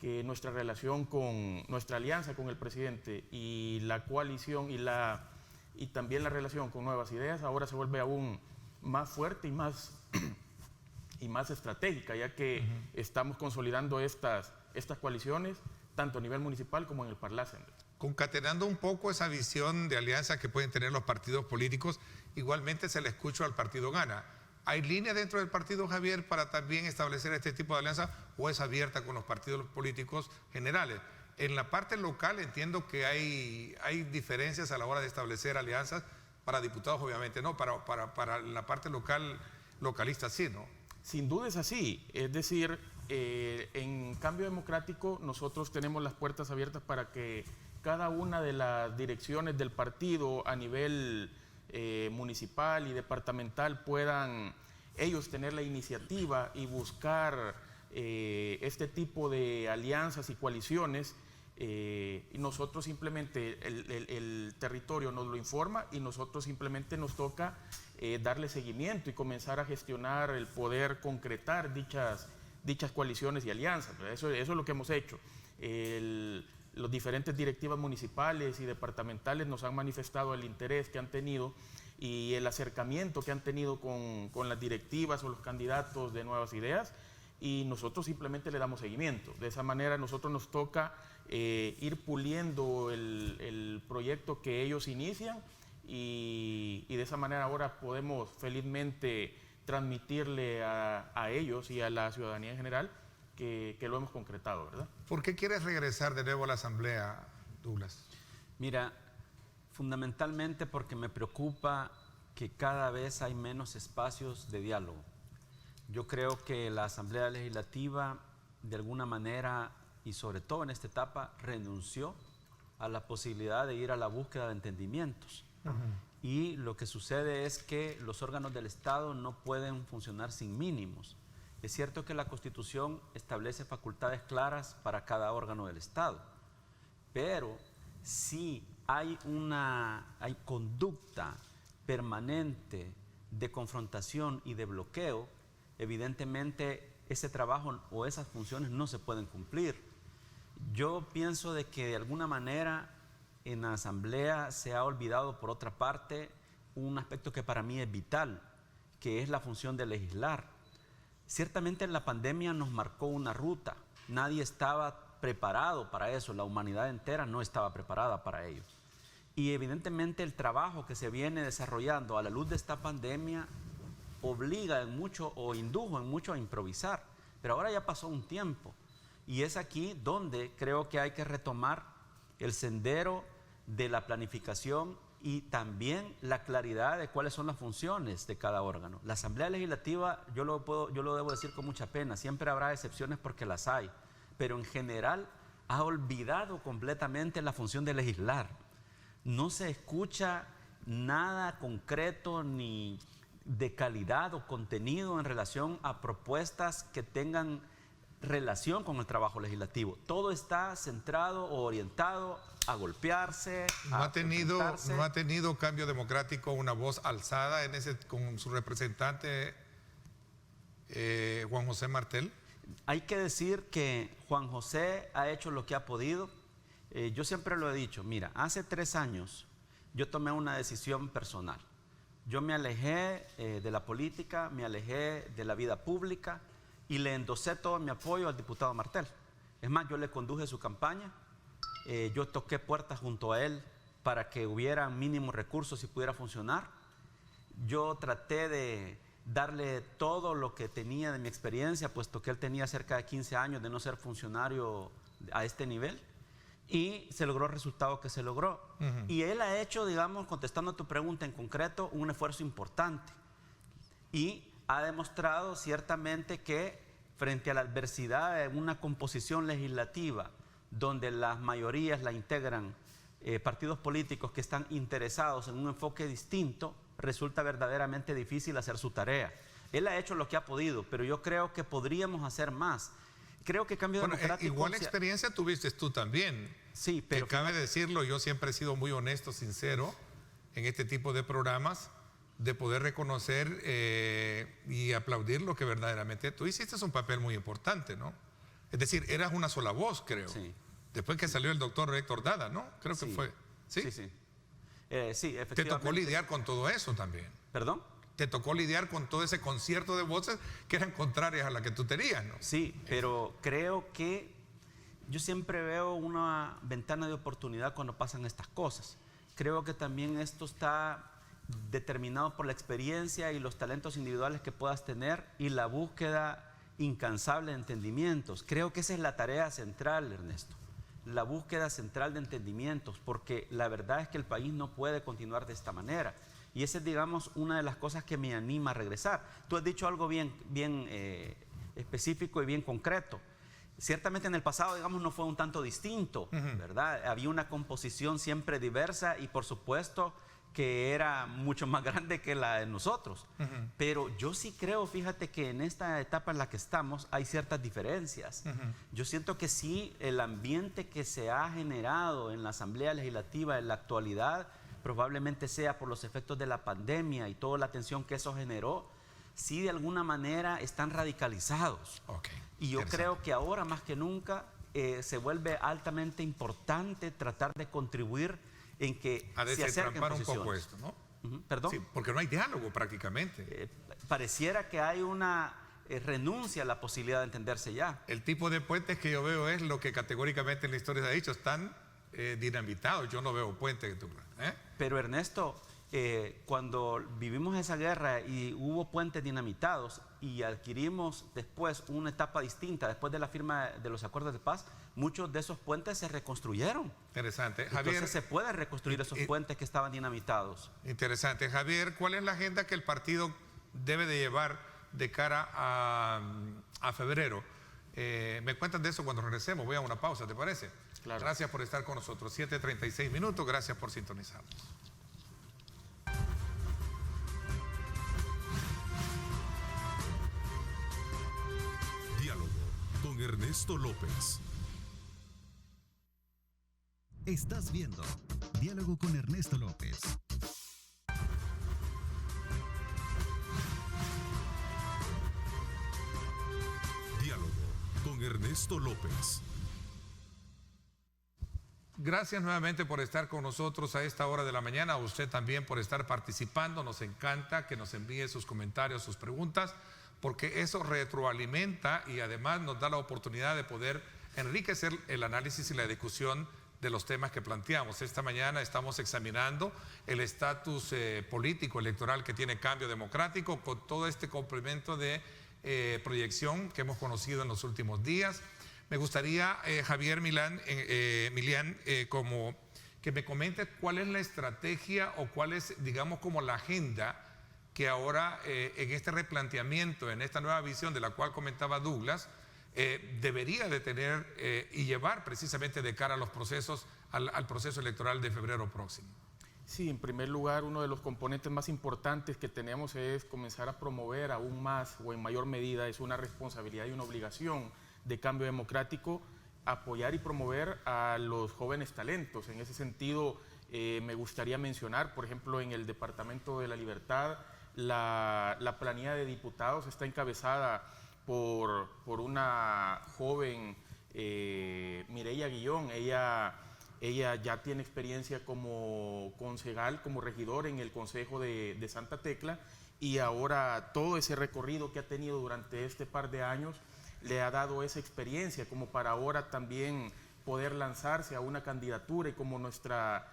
[SPEAKER 6] que nuestra alianza con el presidente y la coalición y también la relación con Nuevas Ideas ahora se vuelve aún más fuerte y más estratégica, ya que estamos consolidando estas coaliciones tanto a nivel municipal como en el Parlacen.
[SPEAKER 2] Concatenando un poco esa visión de alianza que pueden tener los partidos políticos, igualmente se le escucha al partido Gana. ¿Hay línea dentro del partido, Javier, para también establecer este tipo de alianza, o es abierta con los partidos políticos generales? En la parte local entiendo que hay diferencias a la hora de establecer alianzas para diputados, obviamente, ¿no? Para la parte localista sí, ¿no?
[SPEAKER 6] Sin duda es así. Es decir, en Cambio Democrático nosotros tenemos las puertas abiertas para que cada una de las direcciones del partido a nivel municipal y departamental puedan ellos tener la iniciativa y buscar este tipo de alianzas y coaliciones. Y nosotros simplemente, el territorio nos lo informa y nosotros simplemente nos toca darle seguimiento y comenzar a gestionar el poder concretar dichas coaliciones y alianzas. Eso es lo que hemos hecho. Las diferentes directivas municipales y departamentales nos han manifestado el interés que han tenido y el acercamiento que han tenido con las directivas o los candidatos de Nuevas Ideas, y nosotros simplemente le damos seguimiento. De esa manera a nosotros nos toca ir puliendo el proyecto que ellos inician, y de esa manera ahora podemos felizmente transmitirle a ellos y a la ciudadanía en general que lo hemos concretado, ¿verdad?
[SPEAKER 2] ¿Por qué quieres regresar de nuevo a la Asamblea, Douglas?
[SPEAKER 7] Mira, fundamentalmente porque me preocupa que cada vez hay menos espacios de diálogo. Yo creo que la Asamblea Legislativa, de alguna manera, y sobre todo en esta etapa, renunció a la posibilidad de ir a la búsqueda de entendimientos. Y lo que sucede es que los órganos del Estado no pueden funcionar sin mínimos. Es cierto que la Constitución establece facultades claras para cada órgano del Estado, pero si hay conducta permanente de confrontación y de bloqueo, evidentemente ese trabajo o esas funciones no se pueden cumplir. Yo pienso de que de alguna manera en la Asamblea se ha olvidado, por otra parte, un aspecto que para mí es vital, que es la función de legislar. Ciertamente la pandemia nos marcó una ruta, nadie estaba preparado para eso, la humanidad entera no estaba preparada para ello. Y evidentemente el trabajo que se viene desarrollando a la luz de esta pandemia obliga en mucho o indujo en mucho a improvisar, pero ahora ya pasó un tiempo y es aquí donde creo que hay que retomar el sendero de la planificación y también la claridad de cuáles son las funciones de cada órgano. La Asamblea Legislativa, yo lo debo decir con mucha pena, siempre habrá excepciones porque las hay, pero en general ha olvidado completamente la función de legislar. No se escucha nada concreto ni de calidad o contenido en relación a propuestas que tengan relación con el trabajo legislativo. Todo está centrado o orientado a golpearse,
[SPEAKER 2] ¿No ha tenido Cambio Democrático una voz alzada con su representante Juan José Martel?
[SPEAKER 7] Hay que decir que Juan José ha hecho lo que ha podido. Yo siempre lo he dicho, mira, hace 3 años yo tomé una decisión personal. Yo me alejé de la política, me alejé de la vida pública y le endosé todo mi apoyo al diputado Martel. Es más, yo le conduje su campaña, yo toqué puertas junto a él para que hubiera mínimos recursos y pudiera funcionar. Yo traté de darle todo lo que tenía de mi experiencia, puesto que él tenía cerca de 15 años de no ser funcionario a este nivel. Y se logró el resultado que se logró. Y él ha hecho, digamos, contestando a tu pregunta en concreto, un esfuerzo importante. Y ha demostrado ciertamente que frente a la adversidad de una composición legislativa donde las mayorías la integran partidos políticos que están interesados en un enfoque distinto, resulta verdaderamente difícil hacer su tarea. Él ha hecho lo que ha podido, pero yo creo que podríamos hacer más. Creo que Cambio Democrático...
[SPEAKER 2] Igual experiencia tuviste tú también.
[SPEAKER 7] Sí, pero...
[SPEAKER 2] cabe decirlo, yo siempre he sido muy honesto, sincero, en este tipo de programas, de poder reconocer y aplaudir lo que verdaderamente... Tú hiciste un papel muy importante, ¿no? Es decir, eras una sola voz, creo.
[SPEAKER 7] Sí.
[SPEAKER 2] Después que salió el doctor Héctor Dada, ¿no? Creo que fue. ¿Sí?
[SPEAKER 7] Sí, sí. Sí, efectivamente.
[SPEAKER 2] Te tocó lidiar con todo eso también.
[SPEAKER 7] ¿Perdón?
[SPEAKER 2] Te tocó lidiar con todo ese concierto de voces que eran contrarias a la que tú tenías, ¿no?
[SPEAKER 7] Sí, pero creo que yo siempre veo una ventana de oportunidad cuando pasan estas cosas. Creo que también esto está determinado por la experiencia y los talentos individuales que puedas tener y la búsqueda incansable de entendimientos. Creo que esa es la tarea central, Ernesto. La búsqueda central de entendimientos, porque la verdad es que el país no puede continuar de esta manera. Y esa es, digamos, una de las cosas que me anima a regresar. Tú has dicho algo bien específico y bien concreto. Ciertamente en el pasado, digamos, no fue un tanto distinto, ¿verdad? Había una composición siempre diversa y, por supuesto, que era mucho más grande que la de nosotros. Pero yo sí creo, fíjate, que en esta etapa en la que estamos hay ciertas diferencias. Yo siento que sí, el ambiente que se ha generado en la Asamblea Legislativa en la actualidad, probablemente sea por los efectos de la pandemia y toda la tensión que eso generó, sí de alguna manera están radicalizados. Y yo creo que ahora más que nunca se vuelve altamente importante tratar de contribuir en que
[SPEAKER 2] a
[SPEAKER 7] se acerquen
[SPEAKER 2] desentrampar un
[SPEAKER 7] posiciones.
[SPEAKER 2] poco esto, ¿no?
[SPEAKER 7] ¿Perdón?
[SPEAKER 2] Sí, porque no hay diálogo prácticamente.
[SPEAKER 7] Pareciera que hay una renuncia a la posibilidad de entenderse ya.
[SPEAKER 2] El tipo de puentes que yo veo es lo que categóricamente en la historia se ha dicho, están dinamitados. Yo no veo puentes.
[SPEAKER 7] Pero Ernesto, cuando vivimos esa guerra y hubo puentes dinamitados y adquirimos después una etapa distinta, después de la firma de los acuerdos de paz, muchos de esos puentes se reconstruyeron.
[SPEAKER 2] Interesante. Javier,
[SPEAKER 7] entonces se puede reconstruir esos puentes que estaban dinamitados.
[SPEAKER 2] Interesante. Javier, ¿cuál es la agenda que el partido debe de llevar de cara a febrero? Me cuentan de eso cuando regresemos. Voy a una pausa, ¿te parece?
[SPEAKER 6] Claro.
[SPEAKER 2] Gracias por estar con nosotros. 7:36 minutos. Gracias por sintonizarnos.
[SPEAKER 1] Diálogo con Ernesto López.
[SPEAKER 5] Estás viendo Diálogo con Ernesto López.
[SPEAKER 1] Diálogo con Ernesto López.
[SPEAKER 2] Gracias nuevamente por estar con nosotros a esta hora de la mañana. A usted también por estar participando. Nos encanta que nos envíe sus comentarios, sus preguntas, porque eso retroalimenta y además nos da la oportunidad de poder enriquecer el análisis y la discusión de los temas que planteamos. Esta mañana estamos examinando el estatus político electoral que tiene Cambio Democrático con todo este complemento de proyección que hemos conocido en los últimos días. Me gustaría, Javier Milián, como que me comentes cuál es la estrategia o cuál es, digamos, como la agenda que ahora en este replanteamiento, en esta nueva visión de la cual comentaba Douglas, debería de tener y llevar precisamente de cara a los procesos, al proceso electoral de febrero próximo.
[SPEAKER 6] Sí, en primer lugar, uno de los componentes más importantes que tenemos es comenzar a promover aún más o en mayor medida, es una responsabilidad y una obligación de Cambio Democrático, apoyar y promover a los jóvenes talentos. En ese sentido, me gustaría mencionar, por ejemplo, en el Departamento de la Libertad, la planilla de diputados está encabezada por una joven, Mireya Guillón. Ella Ella ya tiene experiencia como concejal, como regidor en el Consejo de Santa Tecla, y ahora todo ese recorrido que ha tenido durante este par de años le ha dado esa experiencia como para ahora también poder lanzarse a una candidatura y como nuestra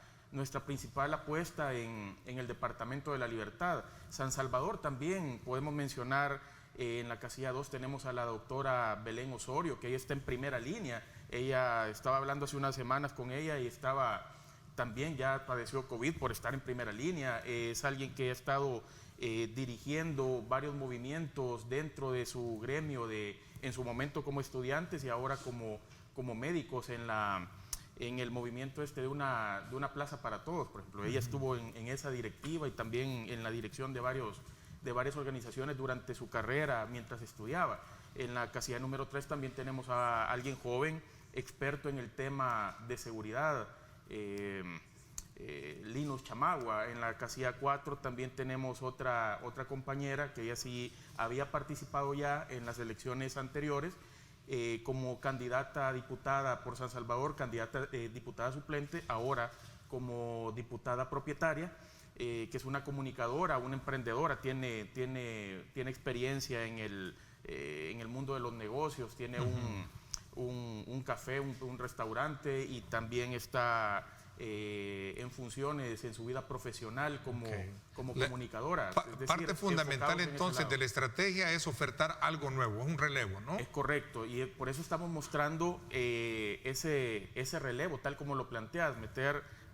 [SPEAKER 6] principal apuesta en el Departamento de la Libertad. San Salvador también podemos mencionar, en la casilla 2 tenemos a la doctora Belén Osorio, que ella está en primera línea. Ella estaba hablando hace unas semanas con ella y también ya padeció COVID por estar en primera línea. Es alguien que ha estado dirigiendo varios movimientos dentro de su gremio, en su momento como estudiantes y ahora como médicos en el movimiento de una plaza para todos, por ejemplo. Ella estuvo en esa directiva y también en la dirección de varias organizaciones durante su carrera mientras estudiaba. En la casilla número 3 también tenemos a alguien joven, experto en el tema de seguridad, Linus Chamagua. En la casilla 4 también tenemos otra compañera que ella sí había participado ya en las elecciones anteriores como candidata a diputada por San Salvador, candidata diputada suplente, ahora como diputada propietaria, que es una comunicadora, una emprendedora, tiene experiencia en el mundo de los negocios, tiene un café, un restaurante, y también está en funciones en su vida profesional como comunicadora. Es decir,
[SPEAKER 2] parte fundamental entonces de la
[SPEAKER 6] estrategia
[SPEAKER 2] estrategia es ofertar algo nuevo, es un relevo, ¿no?
[SPEAKER 6] Es correcto, y por eso estamos mostrando ese relevo, tal como lo planteas,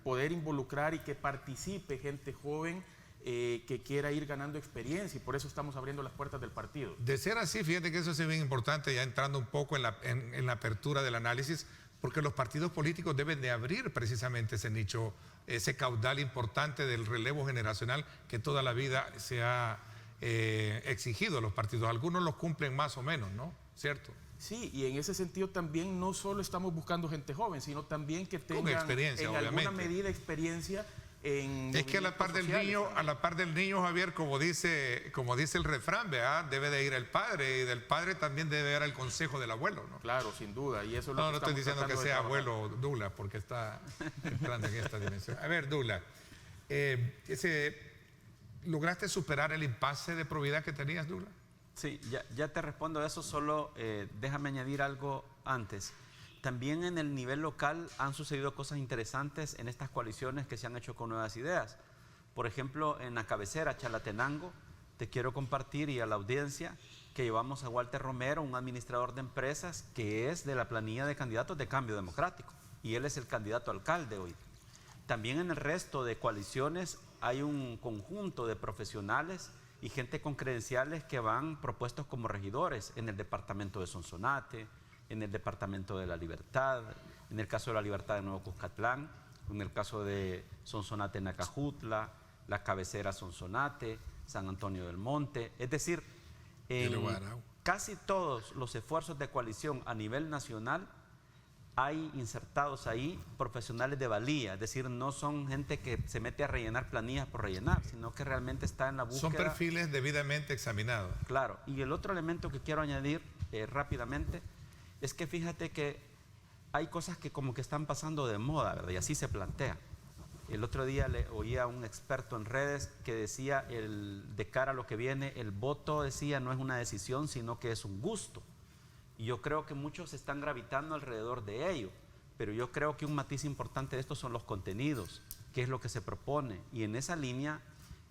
[SPEAKER 6] poder involucrar y que participe gente joven que quiera ir ganando experiencia, y por eso estamos abriendo las puertas del partido.
[SPEAKER 2] De ser así, fíjate que eso es bien importante, ya entrando un poco en la apertura del análisis, porque los partidos políticos deben de abrir precisamente ese nicho, ese caudal importante del relevo generacional que toda la vida se ha exigido a los partidos. Algunos los cumplen más o menos, ¿no? ¿Cierto?
[SPEAKER 6] Sí, y en ese sentido también no solo estamos buscando gente joven, sino también que tengan
[SPEAKER 2] experiencia,
[SPEAKER 6] en
[SPEAKER 2] obviamente.
[SPEAKER 6] alguna medida experiencia en
[SPEAKER 2] es que a la par del niño, Javier, como dice el refrán, ¿verdad? Debe de ir el padre, y del padre también debe ir el consejo del abuelo, ¿no?
[SPEAKER 6] Claro, sin duda, y eso es lo que
[SPEAKER 2] no estoy diciendo que sea
[SPEAKER 6] trabajar.
[SPEAKER 2] abuelo Douglas, porque está entrando en esta dimensión. A ver, Douglas, ¿lograste superar el impasse de probidad que tenías, Douglas?
[SPEAKER 7] Sí, ya te respondo a eso, solo déjame añadir algo antes. También en el nivel local han sucedido cosas interesantes en estas coaliciones que se han hecho con nuevas ideas. Por ejemplo, en la cabecera, Chalatenango, te quiero compartir y a la audiencia que llevamos a Walter Romero, un administrador de empresas que es de la planilla de candidatos de Cambio Democrático, y él es el candidato a alcalde hoy. También en el resto de coaliciones hay un conjunto de profesionales y gente con credenciales que van propuestos como regidores en el departamento de Sonsonate, en el departamento de La Libertad, en el caso de La Libertad de Nuevo Cuscatlán, en el caso de Sonsonate Nacajutla, la cabecera Sonsonate, San Antonio del Monte. Es decir, en casi todos los esfuerzos de coalición a nivel nacional hay insertados ahí profesionales de valía, es decir, no son gente que se mete a rellenar planillas por rellenar, sino que realmente está en la búsqueda.
[SPEAKER 2] Son perfiles debidamente examinados.
[SPEAKER 7] Claro, y el otro elemento que quiero añadir rápidamente es que fíjate que hay cosas que como que están pasando de moda, ¿verdad? Y así se plantea. El otro día le oía a un experto en redes que decía, de cara a lo que viene, el voto, decía, no es una decisión, sino que es un gusto. Y yo creo que muchos están gravitando alrededor de ello, pero yo creo que un matiz importante de esto son los contenidos, qué es lo que se propone. Y en esa línea,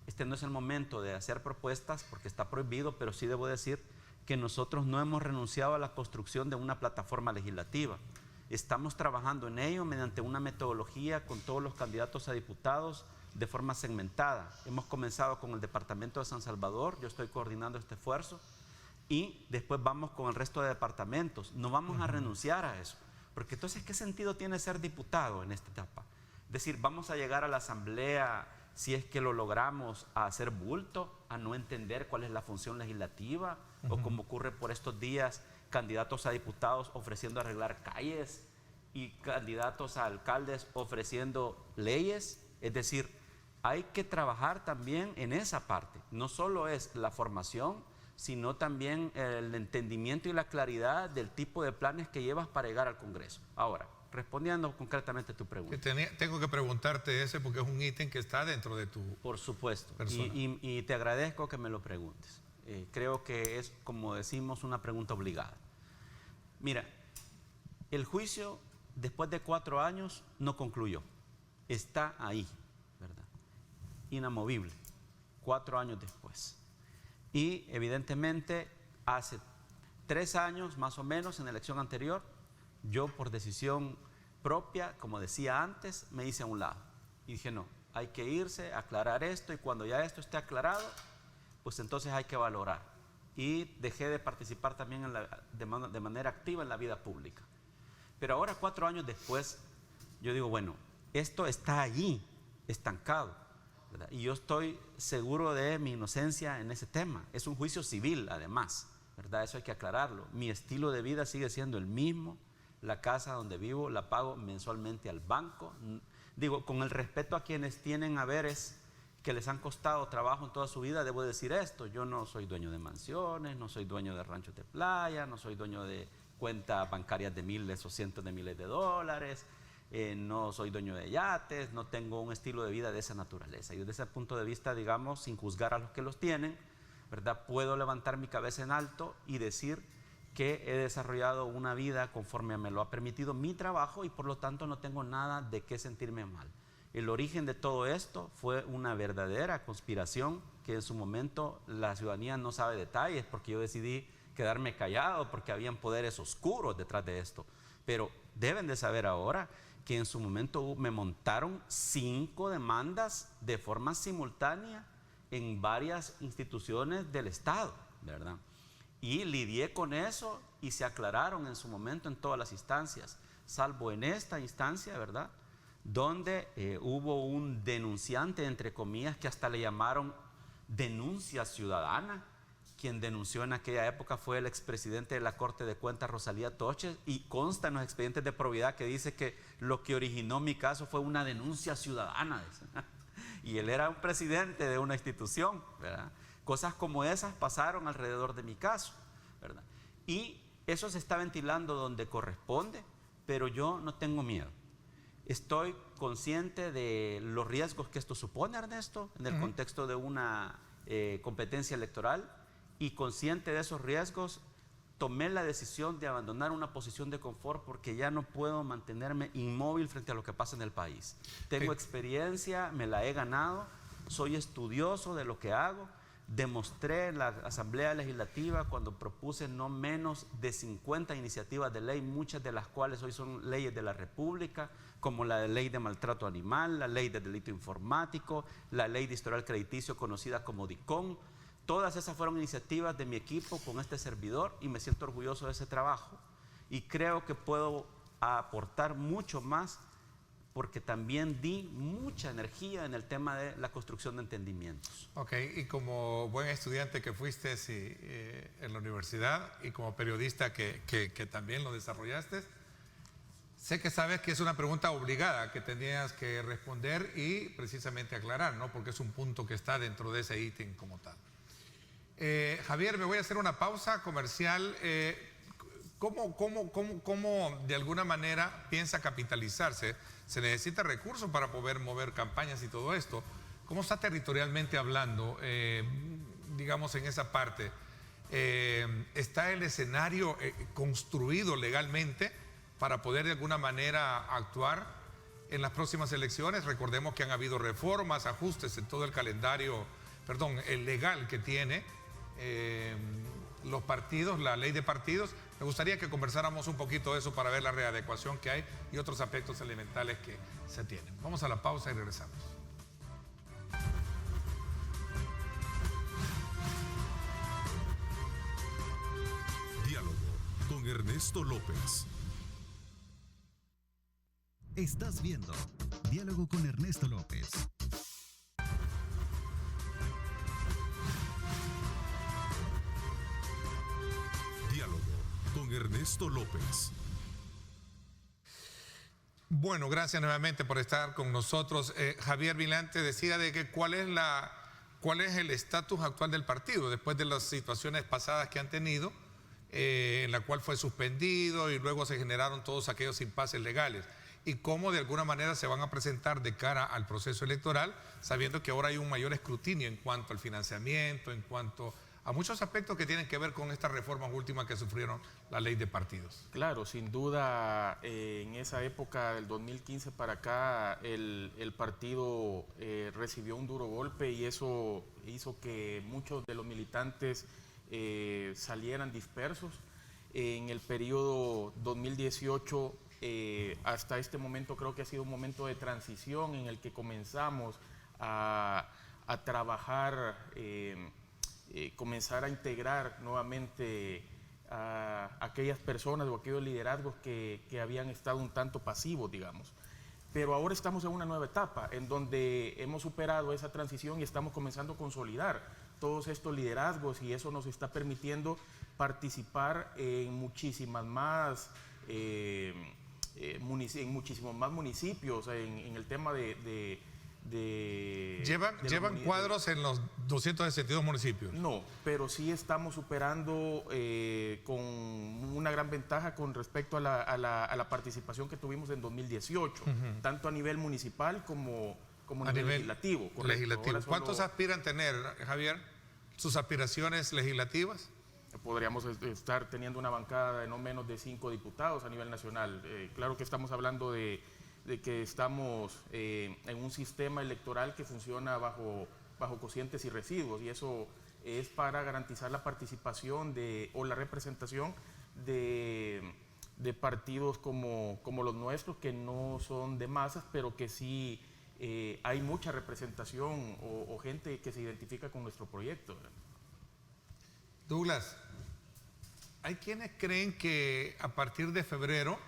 [SPEAKER 7] este no es el momento de hacer propuestas porque está prohibido, pero sí debo decir que nosotros no hemos renunciado a la construcción de una plataforma legislativa. Estamos trabajando en ello mediante una metodología con todos los candidatos a diputados de forma segmentada. Hemos comenzado con el departamento de San Salvador, yo estoy coordinando este esfuerzo, y después vamos con el resto de departamentos. No vamos a renunciar a eso, porque entonces, ¿qué sentido tiene ser diputado en esta etapa? Es decir, vamos a llegar a la asamblea, si es que lo logramos, a hacer bulto, a no entender cuál es la función legislativa, o como ocurre por estos días, candidatos a diputados ofreciendo arreglar calles y candidatos a alcaldes ofreciendo leyes. Es decir, hay que trabajar también en esa parte. No solo es la formación, sino también el entendimiento y la claridad del tipo de planes que llevas para llegar al Congreso. Ahora, respondiendo concretamente a tu pregunta.
[SPEAKER 2] Tengo que preguntarte ese porque es un ítem que está dentro de tu
[SPEAKER 7] Por supuesto,
[SPEAKER 2] persona.
[SPEAKER 7] y te agradezco que me lo preguntes. Creo que es, como decimos, una pregunta obligada. Mira, el juicio después de 4 años no concluyó, está ahí, ¿verdad? Inamovible, 4 años después. Y evidentemente hace 3 años más o menos en la elección anterior, yo por decisión propia, como decía antes, me hice a un lado y dije no, hay que irse, aclarar esto, y cuando ya esto esté aclarado, pues entonces hay que valorar. Y dejé de participar también de manera activa en la vida pública. Pero ahora 4 años después, yo digo, bueno, esto está allí, estancado, ¿verdad? Y yo estoy seguro de mi inocencia en ese tema. Es un juicio civil, además, ¿verdad? Eso hay que aclararlo. Mi estilo de vida sigue siendo el mismo. La casa donde vivo la pago mensualmente al banco. Digo, con el respeto a quienes tienen haberes que les han costado trabajo en toda su vida, debo decir esto: yo no soy dueño de mansiones, no soy dueño de ranchos de playa, no soy dueño de cuentas bancarias de miles o cientos de miles de dólares, no soy dueño de yates, no tengo un estilo de vida de esa naturaleza. Y desde ese punto de vista, digamos, sin juzgar a los que los tienen, ¿verdad?, puedo levantar mi cabeza en alto y decir que he desarrollado una vida conforme me lo ha permitido mi trabajo, y por lo tanto no tengo nada de qué sentirme mal. El origen de todo esto fue una verdadera conspiración que en su momento la ciudadanía no sabe detalles, porque yo decidí quedarme callado porque habían poderes oscuros detrás de esto. Pero deben de saber ahora que en su momento me montaron 5 demandas de forma simultánea en varias instituciones del Estado, ¿verdad? Y lidié con eso y se aclararon en su momento en todas las instancias, salvo en esta instancia, ¿verdad?, donde hubo un denunciante, entre comillas, que hasta le llamaron denuncia ciudadana. Quien denunció en aquella época fue el expresidente de la Corte de Cuentas, Rosalía Toches, y consta en los expedientes de probidad que dice que lo que originó mi caso fue una denuncia ciudadana. Y él era un presidente de una institución, ¿verdad? Cosas como esas pasaron alrededor de mi caso, ¿verdad? Y eso se está ventilando donde corresponde, pero yo no tengo miedo. Estoy consciente de los riesgos que esto supone, Ernesto, en el contexto de una competencia electoral, y consciente de esos riesgos, tomé la decisión de abandonar una posición de confort porque ya no puedo mantenerme inmóvil frente a lo que pasa en el país. Tengo experiencia, me la he ganado, soy estudioso de lo que hago. Demostré en la Asamblea Legislativa cuando propuse no menos de 50 iniciativas de ley, muchas de las cuales hoy son leyes de la República, como la ley de maltrato animal, la ley de delito informático, la ley de historial crediticio conocida como DICOM. Todas esas fueron iniciativas de mi equipo con este servidor, y me siento orgulloso de ese trabajo, y creo que puedo aportar mucho más porque también di mucha energía en el tema de la construcción de entendimientos.
[SPEAKER 2] Ok, y como buen estudiante que fuiste en la universidad, y como periodista que también lo desarrollaste, sé que sabes que es una pregunta obligada que tenías que responder y precisamente aclarar, ¿no? Porque es un punto que está dentro de ese ítem como tal. Javier, me voy a hacer una pausa comercial. ¿Cómo de alguna manera piensa capitalizarse? Se necesita recursos para poder mover campañas y todo esto. ¿Cómo está territorialmente hablando, digamos, en esa parte? ¿Está el escenario construido legalmente para poder de alguna manera actuar en las próximas elecciones? Recordemos que han habido reformas, ajustes en todo el calendario, el legal que tiene los partidos, la ley de partidos. Me gustaría que conversáramos un poquito de eso para ver la readecuación que hay y otros aspectos elementales que se tienen. Vamos a la pausa y regresamos.
[SPEAKER 1] Diálogo con Ernesto López.
[SPEAKER 5] Estás viendo Diálogo con Ernesto López.
[SPEAKER 1] Diálogo con Ernesto López.
[SPEAKER 2] Bueno, gracias nuevamente por estar con nosotros. Javier Vilante decía de que cuál es el estatus actual del partido después de las situaciones pasadas que han tenido en la cual fue suspendido y luego se generaron todos aquellos impases legales, y cómo de alguna manera se van a presentar de cara al proceso electoral, sabiendo que ahora hay un mayor escrutinio en cuanto al financiamiento, en cuanto a muchos aspectos que tienen que ver con estas reformas últimas que sufrieron la ley de partidos.
[SPEAKER 6] Claro, sin duda, en esa época del 2015 para acá, el partido recibió un duro golpe y eso hizo que muchos de los militantes salieran dispersos. En el periodo 2018 hasta este momento creo que ha sido un momento de transición en el que comenzamos a trabajar, comenzar a integrar nuevamente a aquellas personas o aquellos liderazgos que habían estado un tanto pasivos, digamos. Pero ahora estamos en una nueva etapa en donde hemos superado esa transición y estamos comenzando a consolidar todos estos liderazgos, y eso nos está permitiendo participar en muchísimas más en muchísimos más municipios en el tema
[SPEAKER 2] ¿Llevan cuadros en los 262 municipios?
[SPEAKER 6] No, pero sí estamos superando con una gran ventaja con respecto a la participación que tuvimos en 2018, tanto a nivel municipal como a nivel legislativo.
[SPEAKER 2] Legislativo. ¿Cuántos aspiran tener, Javier, sus aspiraciones legislativas?
[SPEAKER 6] Podríamos estar teniendo una bancada de no menos de 5 diputados a nivel nacional. Claro que estamos hablando de que estamos en un sistema electoral que funciona bajo cocientes y residuos, y eso es para garantizar la participación o la representación de partidos como los nuestros, que no son de masas, pero que sí hay mucha representación o gente que se identifica con nuestro proyecto.
[SPEAKER 2] Douglas, hay quienes creen que a partir de febrero,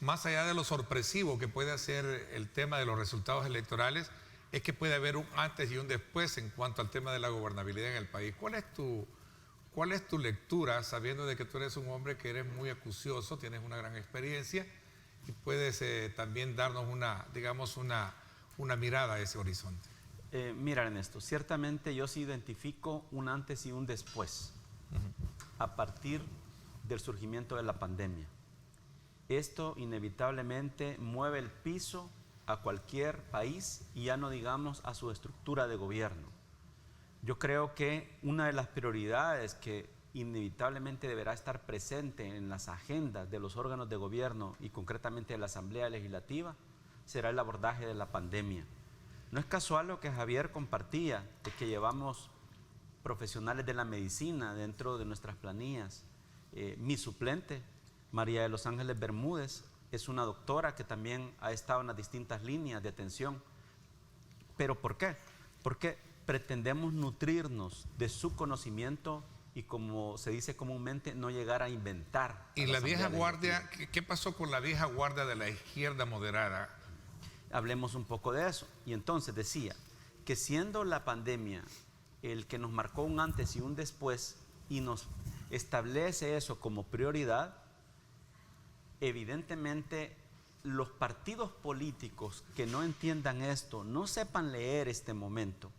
[SPEAKER 2] más allá de lo sorpresivo que puede hacer el tema de los resultados electorales, es que puede haber un antes y un después en cuanto al tema de la gobernabilidad en el país. ¿Cuál es tu lectura, sabiendo de que tú eres un hombre que eres muy acucioso, tienes una gran experiencia y puedes también darnos una mirada a ese horizonte?
[SPEAKER 7] Mira, Ernesto, ciertamente yo sí identifico un antes y un después a partir del surgimiento de la pandemia. Esto inevitablemente mueve el piso a cualquier país y ya no digamos a su estructura de gobierno. Yo creo que una de las prioridades que inevitablemente deberá estar presente en las agendas de los órganos de gobierno y concretamente de la Asamblea Legislativa será el abordaje de la pandemia. No es casual lo que Javier compartía, de que llevamos profesionales de la medicina dentro de nuestras planillas. Mi suplente, María de los Ángeles Bermúdez, es una doctora que también ha estado en las distintas líneas de atención. ¿Pero por qué? Porque pretendemos nutrirnos de su conocimiento y, como se dice comúnmente, no llegar a inventar.
[SPEAKER 2] ¿Y la vieja guardia? ¿Qué pasó con la vieja guardia de la izquierda moderada?
[SPEAKER 7] Hablemos un poco de eso. Y entonces decía que siendo la pandemia el que nos marcó un antes y un después y nos establece eso como prioridad, evidentemente los partidos políticos que no entiendan esto, no sepan leer este momento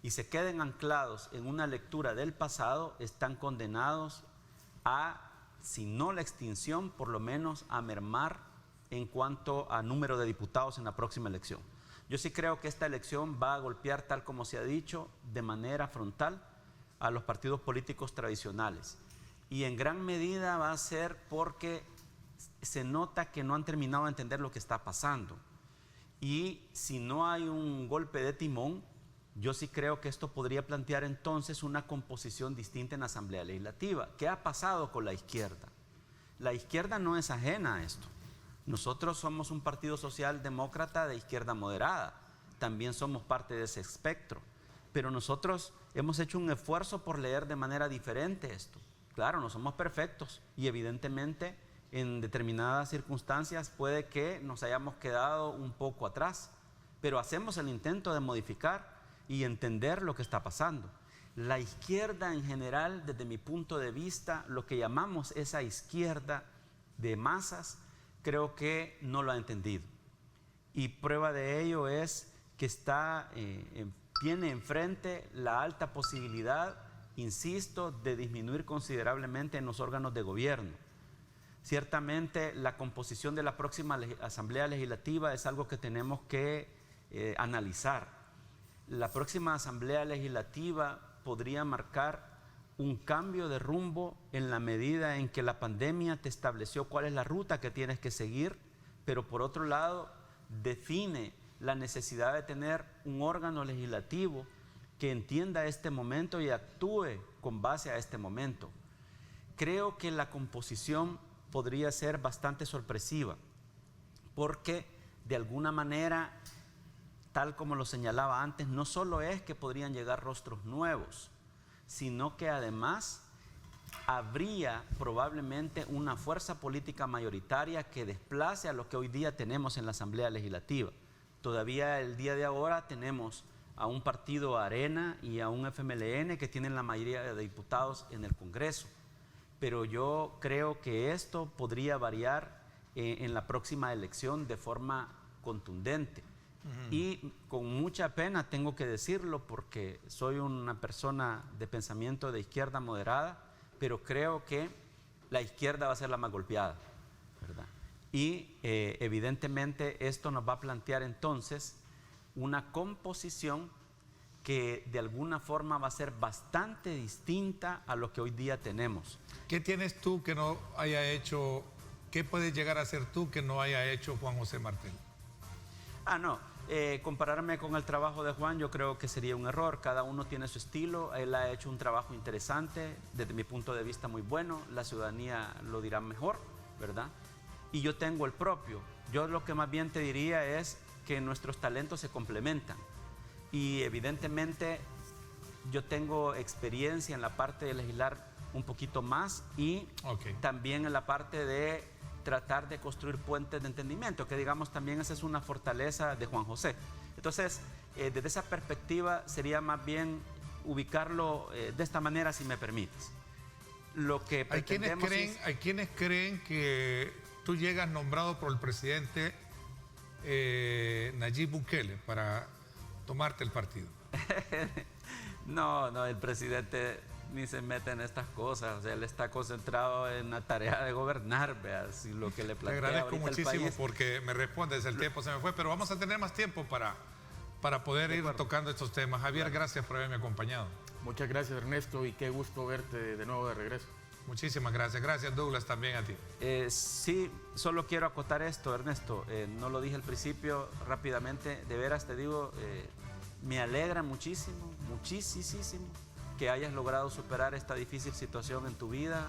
[SPEAKER 7] y se queden anclados en una lectura del pasado, están condenados a, si no la extinción, por lo menos a mermar en cuanto a número de diputados en la próxima elección. Yo sí creo que esta elección va a golpear, tal como se ha dicho, de manera frontal a los partidos políticos tradicionales. Y en gran medida va a ser porque se nota que no han terminado de entender lo que está pasando. Y si no hay un golpe de timón, yo sí creo que esto podría plantear entonces una composición distinta en la Asamblea Legislativa. ¿Qué ha pasado con la izquierda? La izquierda no es ajena a esto. Nosotros somos un partido socialdemócrata de izquierda moderada, también somos parte de ese espectro, pero nosotros hemos hecho un esfuerzo por leer de manera diferente esto. Claro, no somos perfectos y evidentemente en determinadas circunstancias puede que nos hayamos quedado un poco atrás, pero hacemos el intento de modificar y entender lo que está pasando. La izquierda en general, desde mi punto de vista, lo que llamamos esa izquierda de masas, creo que no lo ha entendido. Y prueba de ello es que tiene enfrente la alta posibilidad insisto, de disminuir considerablemente en los órganos de gobierno. Ciertamente la composición de la próxima Asamblea Legislativa es algo que tenemos que analizar. La próxima Asamblea Legislativa podría marcar un cambio de rumbo en la medida en que la pandemia te estableció cuál es la ruta que tienes que seguir, pero por otro lado define la necesidad de tener un órgano legislativo que entienda este momento y actúe con base a este momento. Creo que la composición podría ser bastante sorpresiva, porque de alguna manera, tal como lo señalaba antes, no solo es que podrían llegar rostros nuevos, sino que además habría probablemente una fuerza política mayoritaria que desplace a lo que hoy día tenemos en la Asamblea Legislativa. Todavía el día de ahora tenemos a un partido Arena y a un FMLN que tienen la mayoría de diputados en el Congreso. Pero yo creo que esto podría variar en la próxima elección de forma contundente. Y con mucha pena tengo que decirlo, porque soy una persona de pensamiento de izquierda moderada, pero creo que la izquierda va a ser la más golpeada, ¿verdad? Y evidentemente esto nos va a plantear entonces una composición que de alguna forma va a ser bastante distinta a lo que hoy día tenemos.
[SPEAKER 2] ¿Qué tienes tú que no haya hecho, qué puedes llegar a hacer tú que no haya hecho Juan José Martel?
[SPEAKER 7] Compararme con el trabajo de Juan yo creo que sería un error. Cada uno tiene su estilo. Él ha hecho un trabajo interesante, desde mi punto de vista muy bueno. La ciudadanía lo dirá mejor, ¿verdad? Y yo tengo el propio. Yo lo que más bien te diría es que nuestros talentos se complementan. Y evidentemente yo tengo experiencia en la parte de legislar un poquito más y también en la parte de tratar de construir puentes de entendimiento, que digamos también esa es una fortaleza de Juan José. Entonces, desde esa perspectiva sería más bien ubicarlo de esta manera, si me permites. Lo que
[SPEAKER 2] hay quienes creen que tú llegas nombrado por el presidente Nayib Bukele para tomarte el partido.
[SPEAKER 7] No, el presidente ni se mete en estas cosas. O sea, él está concentrado en la tarea de gobernar, veas, si lo que le plantea.
[SPEAKER 2] Te agradezco muchísimo
[SPEAKER 7] el país.
[SPEAKER 2] Porque me respondes, el tiempo se me fue, pero vamos a tener más tiempo para poder ir tocando estos temas. Javier, gracias por haberme acompañado.
[SPEAKER 6] Muchas gracias, Ernesto, y qué gusto verte de nuevo de regreso.
[SPEAKER 2] Muchísimas gracias. Gracias, Douglas, también a ti.
[SPEAKER 7] Sí, solo quiero acotar esto, Ernesto. No lo dije al principio, rápidamente. De veras te digo, me alegra muchísimo que hayas logrado superar esta difícil situación en tu vida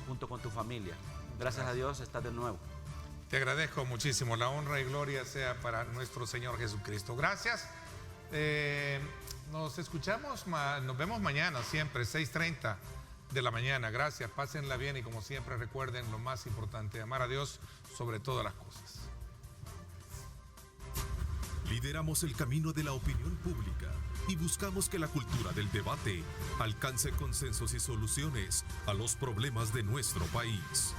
[SPEAKER 7] junto con tu familia. Gracias a Dios estás de nuevo.
[SPEAKER 2] Te agradezco muchísimo. La honra y gloria sea para nuestro Señor Jesucristo. Gracias. Nos escuchamos, nos vemos mañana siempre, 6:30 de la mañana. Gracias, pásenla bien y como siempre recuerden lo más importante, amar a Dios sobre todas las cosas.
[SPEAKER 1] Lideramos el camino de la opinión pública y buscamos que la cultura del debate alcance consensos y soluciones a los problemas de nuestro país.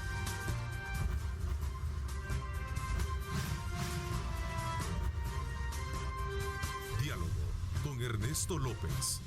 [SPEAKER 1] Diálogo con Ernesto López.